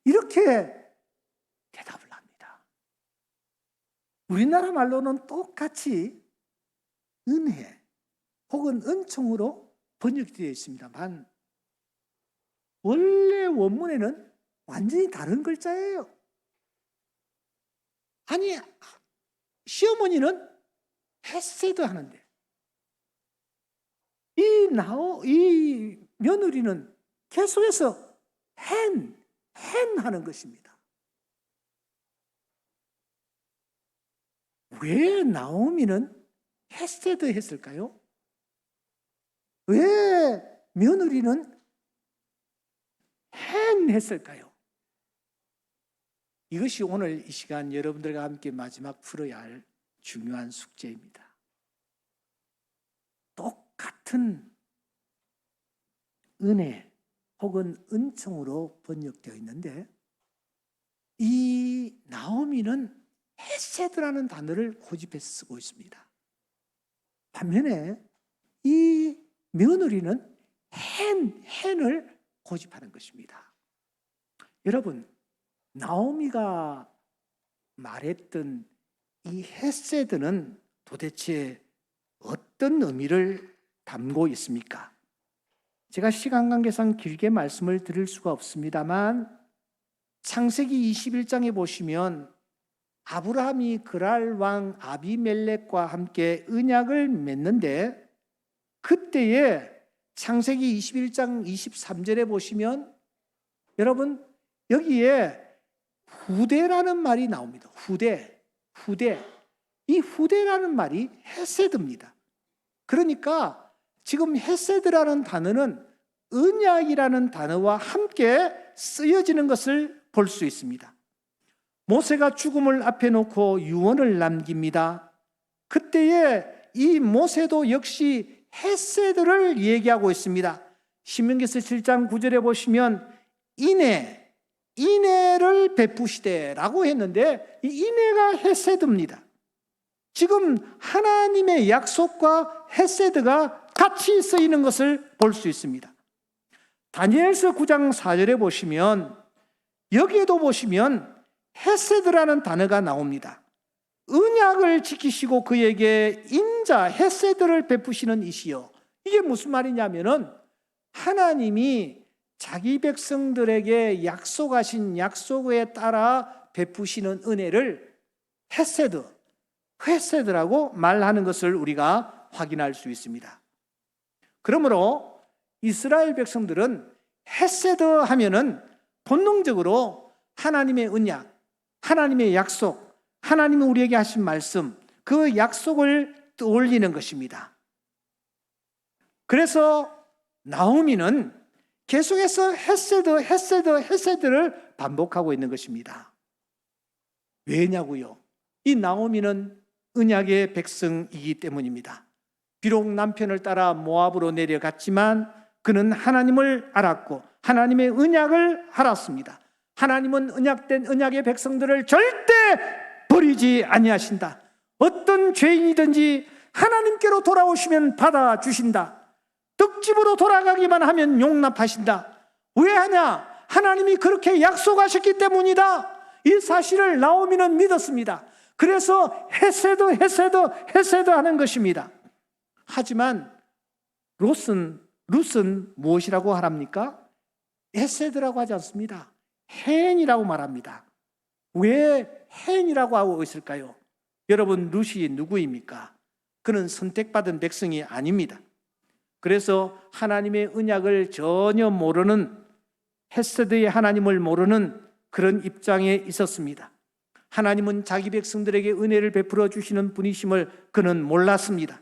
이렇게 대답을 합니다. 우리나라 말로는 똑같이 은혜 혹은 은총으로 번역되어 있습니다만 원래 원문에는 완전히 다른 글자예요. 아니, 시어머니는 헤세드 하는데 이 며느리는 계속해서 헨 하는 것입니다. 왜 나오미는 헤세드 했을까요? 왜 며느리는 헨 했을까요? 이것이 오늘 이 시간 여러분들과 함께 마지막 풀어야 할 중요한 숙제입니다. 똑같은 은혜 혹은 은총으로 번역되어 있는데 이 나오미는 헤세드라는 단어를 고집해서 쓰고 있습니다. 반면에 이 며느리는 헨을 고집하는 것입니다. 여러분, 나오미가 말했던 이 헤세드는 도대체 어떤 의미를 담고 있습니까? 제가 시간 관계상 길게 말씀을 드릴 수가 없습니다만 창세기 21장에 보시면 아브라함이 그랄 왕 아비멜렉과 함께 언약을 맺는데 그때에 창세기 21장 23절에 보시면 여러분 여기에 후대라는 말이 나옵니다. 후대. 이 후대라는 말이 헤세드입니다. 그러니까 지금 헤세드라는 단어는 언약이라는 단어와 함께 쓰여지는 것을 볼 수 있습니다. 모세가 죽음을 앞에 놓고 유언을 남깁니다. 그때에 이 모세도 역시 헤세드를 얘기하고 있습니다. 신명기서 7장 9절에 보시면 인애를 베푸시되라고 했는데 이 인애가 헤세드입니다. 지금 하나님의 약속과 헤세드가 같이 쓰이는 것을 볼 수 있습니다. 다니엘서 9장 4절에 보시면 여기에도 보시면 헤세드라는 단어가 나옵니다. 언약을 지키시고 그에게 인자 헤세드를 베푸시는 이시여. 이게 무슨 말이냐면은 하나님이 자기 백성들에게 약속하신 약속에 따라 베푸시는 은혜를 헤세드라고 말하는 것을 우리가 확인할 수 있습니다. 그러므로 이스라엘 백성들은 헤세드 하면은 본능적으로 하나님의 언약, 하나님의 약속, 하나님이 우리에게 하신 말씀, 그 약속을 떠올리는 것입니다. 그래서 나오미는 계속해서 헤세드를 반복하고 있는 것입니다. 왜냐고요? 이 나오미는 언약의 백성이기 때문입니다. 비록 남편을 따라 모압으로 내려갔지만 그는 하나님을 알았고 하나님의 언약을 알았습니다. 하나님은 언약된 언약의 백성들을 절대 버리지 아니하신다. 어떤 죄인이든지 하나님께로 돌아오시면 받아주신다. 떡집으로 돌아가기만 하면 용납하신다. 왜 하냐? 하나님이 그렇게 약속하셨기 때문이다. 이 사실을 나오미는 믿었습니다. 그래서 헤세드 하는 것입니다. 하지만 룻은 무엇이라고 하랍니까? 헤세드라고 하지 않습니다. 헨이라고 말합니다. 왜 헨이라고 하고 있을까요? 여러분, 룻이 누구입니까? 그는 선택받은 백성이 아닙니다. 그래서 하나님의 언약을 전혀 모르는, 헤세드의 하나님을 모르는 그런 입장에 있었습니다. 하나님은 자기 백성들에게 은혜를 베풀어 주시는 분이심을 그는 몰랐습니다.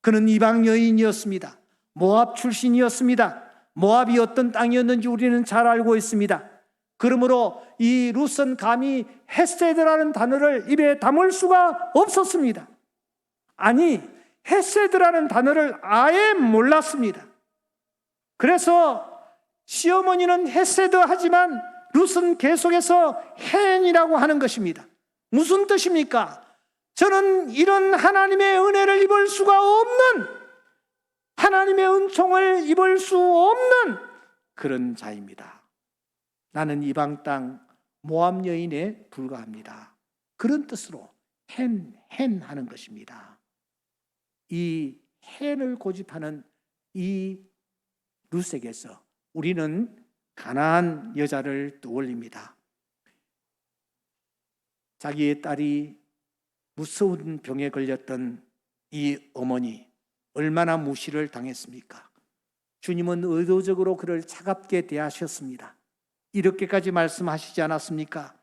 그는 이방 여인이었습니다. 모압 출신이었습니다. 모압이 어떤 땅이었는지 우리는 잘 알고 있습니다. 그러므로 이 룻은 감히 헤세드라는 단어를 입에 담을 수가 없었습니다. 아니, 헤세드라는 단어를 아예 몰랐습니다. 그래서 시어머니는 헤세드 하지만 룻은 계속해서 헨이라고 하는 것입니다. 무슨 뜻입니까? 저는 이런 하나님의 은혜를 입을 수가 없는, 하나님의 은총을 입을 수 없는 그런 자입니다. 나는 이방 땅 모압 여인에 불과합니다. 그런 뜻으로 헨 하는 것입니다. 이 헨을 고집하는 이 룻에게서 우리는 가나안 여자를 떠올립니다. 자기의 딸이 무서운 병에 걸렸던 이 어머니, 얼마나 무시를 당했습니까? 주님은 의도적으로 그를 차갑게 대하셨습니다. 이렇게까지 말씀하시지 않았습니까?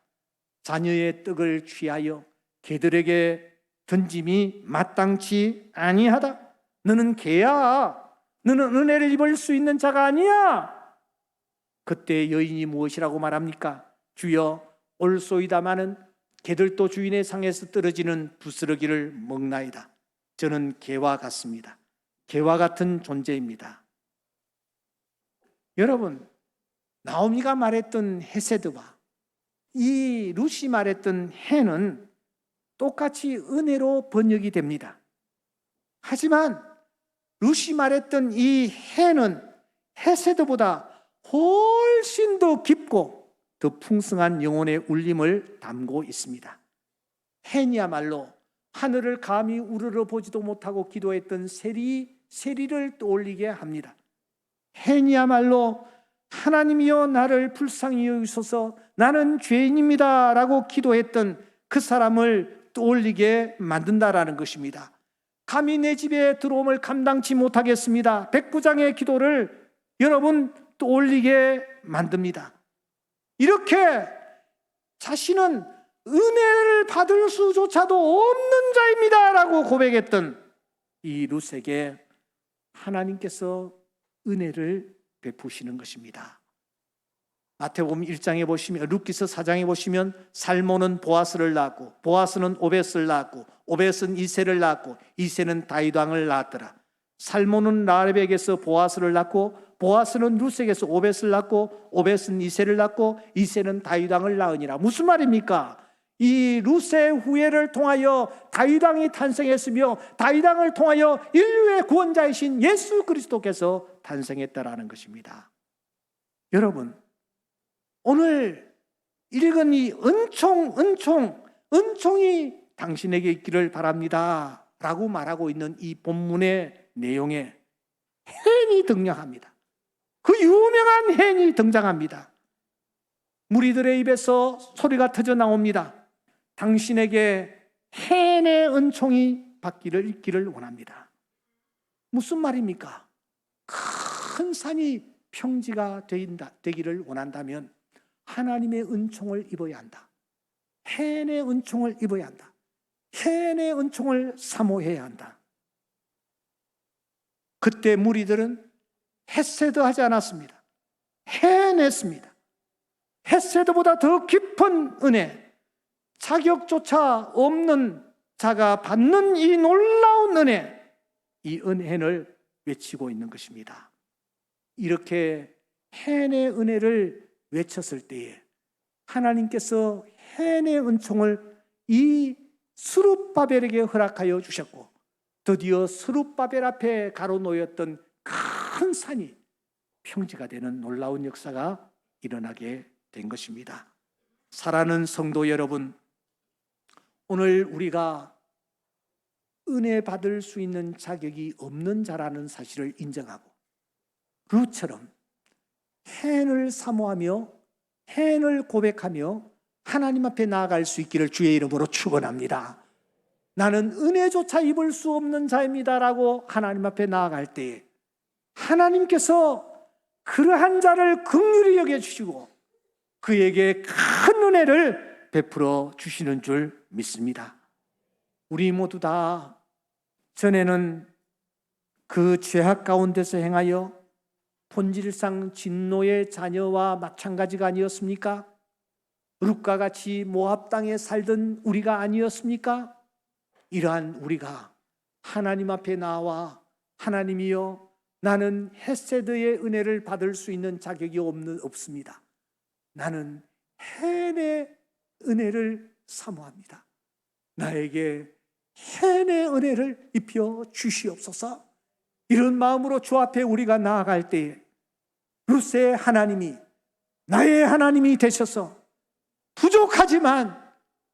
자녀의 떡을 취하여 개들에게 던짐이 마땅치 아니하다. 너는 개야. 너는 은혜를 입을 수 있는 자가 아니야. 그때 여인이 무엇이라고 말합니까? 주여, 올소이다마는 개들도 주인의 상에서 떨어지는 부스러기를 먹나이다. 저는 개와 같습니다. 개와 같은 존재입니다. 여러분, 나오미가 말했던 헤세드와 이 룻이 말했던 헨은 똑같이 은혜로 번역이 됩니다. 하지만 룻이 말했던 이 헨은 헤세드보다 훨씬 더 깊고 더 풍성한 영혼의 울림을 담고 있습니다. 헨이야말로 하늘을 감히 우러러 보지도 못하고 기도했던 세리를 떠올리게 합니다. 헨이야말로 하나님이여 나를 불쌍히 여기소서 나는 죄인입니다 라고 기도했던 그 사람을 떠올리게 만든다라는 것입니다. 감히 내 집에 들어옴을 감당치 못하겠습니다. 백부장의 기도를 여러분 떠올리게 만듭니다. 이렇게 자신은 은혜를 받을 수조차도 없는 자입니다 라고 고백했던 이 룻에게 하나님께서 은혜를 베푸시는 것입니다. 마태복음 1장에 보시면, 룻기서 4장에 보시면 살몬은 보아스를 낳았고 보아스는 오벳을 낳았고 오벳은 이새를 낳았고 이새는 다윗 왕을 낳았더라. 살몬은 라합에게서 보아스를 낳고 보아스는 룻에게서 오벳을 낳고 오벳은 이새를 낳고 이새는 다윗 왕을 낳으니라. 무슨 말입니까? 이 룻의 후예를 통하여 다윗 왕이 탄생했으며 다윗 왕을 통하여 인류의 구원자이신 예수 그리스도께서 탄생했다라는 것입니다. 여러분, 오늘 읽은 이 은총이 당신에게 있기를 바랍니다 라고 말하고 있는 이 본문의 내용에 헨이 등장합니다. 그 유명한 헨이 등장합니다. 무리들의 입에서 소리가 터져 나옵니다. 당신에게 헨의 은총이 있기를 원합니다. 무슨 말입니까? 큰 산이 평지가 되기를 원한다면 하나님의 은총을 입어야 한다. 헨의 은총을 입어야 한다. 헨의 은총을 사모해야 한다. 그때 무리들은 헤세드 하지 않았습니다. 헨했습니다. 헤세드보다 더 깊은 은혜, 자격조차 없는 자가 받는 이 놀라운 은혜, 이 은혜를 외치고 있는 것입니다. 이렇게 헨의 은혜를 외쳤을 때에 하나님께서 헨의 은총을 이 스룹바벨에게 허락하여 주셨고, 드디어 스룹바벨 앞에 가로놓였던 큰 산이 평지가 되는 놀라운 역사가 일어나게 된 것입니다. 사랑하는 성도 여러분, 오늘 우리가 은혜 받을 수 있는 자격이 없는 자라는 사실을 인정하고, 룻처럼 해인을 사모하며 해인을 고백하며 하나님 앞에 나아갈 수 있기를 주의 이름으로 축원합니다. 나는 은혜조차 입을 수 없는 자입니다라고 하나님 앞에 나아갈 때에 하나님께서 그러한 자를 긍휼히 여겨주시고 그에게 큰 은혜를 베풀어 주시는 줄 믿습니다. 우리 모두 다 전에는 그 죄악 가운데서 행하여 본질상 진노의 자녀와 마찬가지가 아니었습니까? 룻과 같이 모압 땅에 살던 우리가 아니었습니까? 이러한 우리가 하나님 앞에 나와 하나님이여, 나는 헤세드의 은혜를 받을 수 있는 자격이 없습니다. 나는 해인의 은혜를 사모합니다. 나에게 해인의 은혜를 입혀 주시옵소서. 이런 마음으로 주 앞에 우리가 나아갈 때에 룻의 하나님이 나의 하나님이 되셔서 부족하지만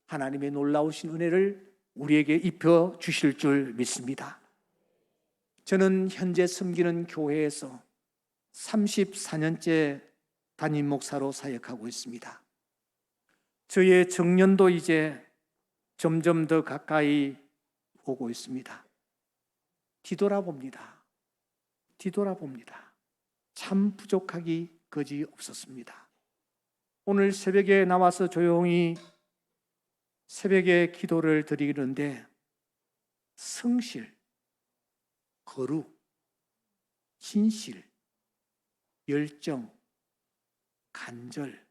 하나님의 놀라우신 은혜를 우리에게 입혀 주실 줄 믿습니다. 저는 현재 섬기는 교회에서 34년째 담임 목사로 사역하고 있습니다. 저의 정년도 이제 점점 더 가까이 오고 있습니다. 뒤돌아봅니다. 참 부족하기 거지 없었습니다. 오늘 새벽에 나와서 조용히 새벽에 기도를 드리는데 성실, 거룩, 진실, 열정, 간절,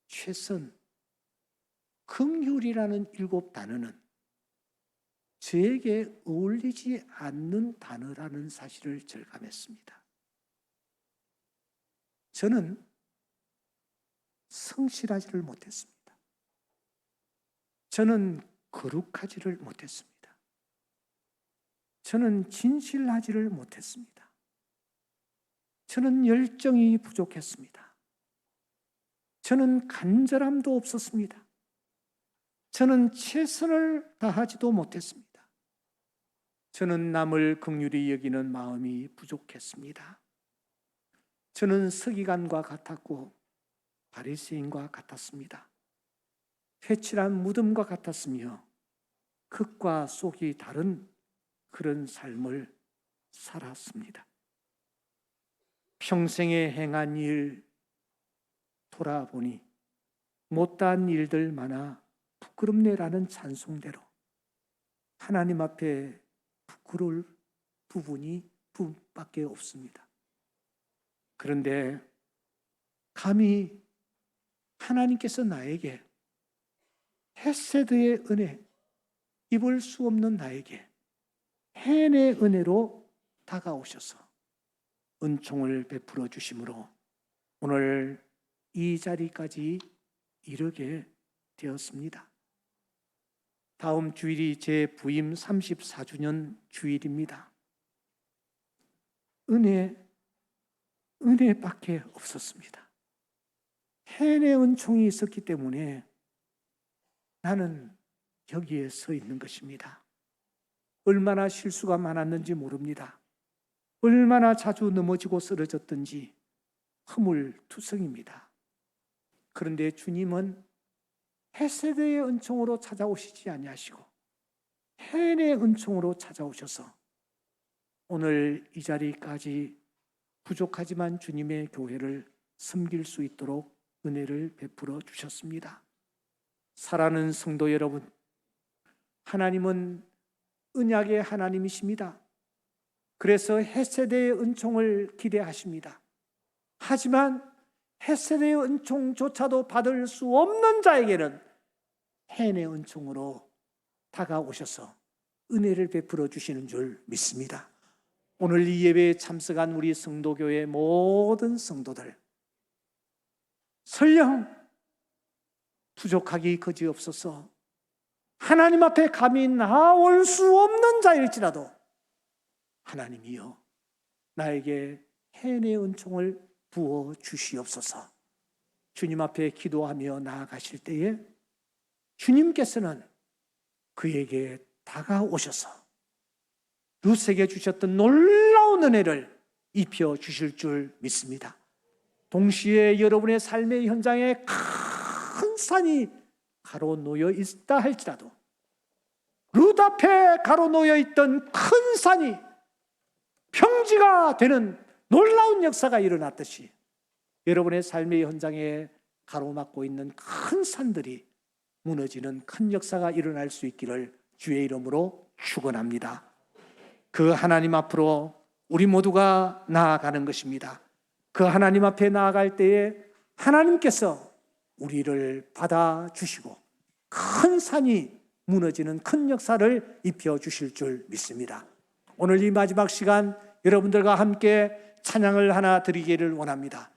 최선, 긍휼이라는 7 단어는 저에게 어울리지 않는 단어라는 사실을 절감했습니다. 저는 성실하지를 못했습니다. 저는 거룩하지를 못했습니다. 저는 진실하지를 못했습니다. 저는 열정이 부족했습니다. 저는 간절함도 없었습니다. 저는 최선을 다하지도 못했습니다. 저는 남을 긍휼히 여기는 마음이 부족했습니다. 저는 서기관과 같았고 바리새인과 같았습니다. 회칠한 무덤과 같았으며 흙과 속이 다른 그런 삶을 살았습니다. 평생에 행한 일 돌아보니 못다한 일들 많아 부끄럽네라는 찬송대로 하나님 앞에 부끄러울 부분이 밖에 없습니다. 그런데 감히 하나님께서 나에게 헤세드의 은혜, 입을 수 없는 나에게 해인의 은혜로 다가오셔서 은총을 베풀어 주심으로 오늘 이 자리까지 이르게 되었습니다. 다음 주일이 제 부임 34주년 주일입니다. 은혜밖에 없었습니다. 해인의 은총이 있었기 때문에 나는 여기에 서 있는 것입니다. 얼마나 실수가 많았는지 모릅니다. 얼마나 자주 넘어지고 쓰러졌던지 허물투성입니다. 그런데 주님은 헤세드의 은총으로 찾아오시지 아니하시고 해인의 은총으로 찾아오셔서 오늘 이 자리까지 부족하지만 주님의 교회를 섬길 수 있도록 은혜를 베풀어 주셨습니다. 사랑하는 성도 여러분, 하나님은 언약의 하나님이십니다. 그래서 헤세드의 은총을 기대하십니다. 하지만 헤세드의 은총조차도 받을 수 없는 자에게는 해인의 은총으로 다가오셔서 은혜를 베풀어 주시는 줄 믿습니다. 오늘 이 예배에 참석한 우리 성도교회 모든 성도들, 설령 부족하기 거지없어서 하나님 앞에 감히 나올 수 없는 자일지라도 하나님이여 나에게 해내 은총을 부어 주시옵소서. 주님 앞에 기도하며 나아가실 때에 주님께서는 그에게 다가오셔서 룻에게 주셨던 놀라운 은혜를 입혀 주실 줄 믿습니다. 동시에 여러분의 삶의 현장에 큰 산이 가로놓여 있다 할지라도 룻 앞에 가로놓여 있던 큰 산이 평지가 되는 놀라운 역사가 일어났듯이 여러분의 삶의 현장에 가로막고 있는 큰 산들이 무너지는 큰 역사가 일어날 수 있기를 주의 이름으로 축원합니다. 그 하나님 앞으로 우리 모두가 나아가는 것입니다. 그 하나님 앞에 나아갈 때에 하나님께서 우리를 받아주시고 큰 산이 무너지는 큰 역사를 입혀 주실 줄 믿습니다. 오늘 이 마지막 시간 여러분들과 함께 찬양을 하나 드리기를 원합니다.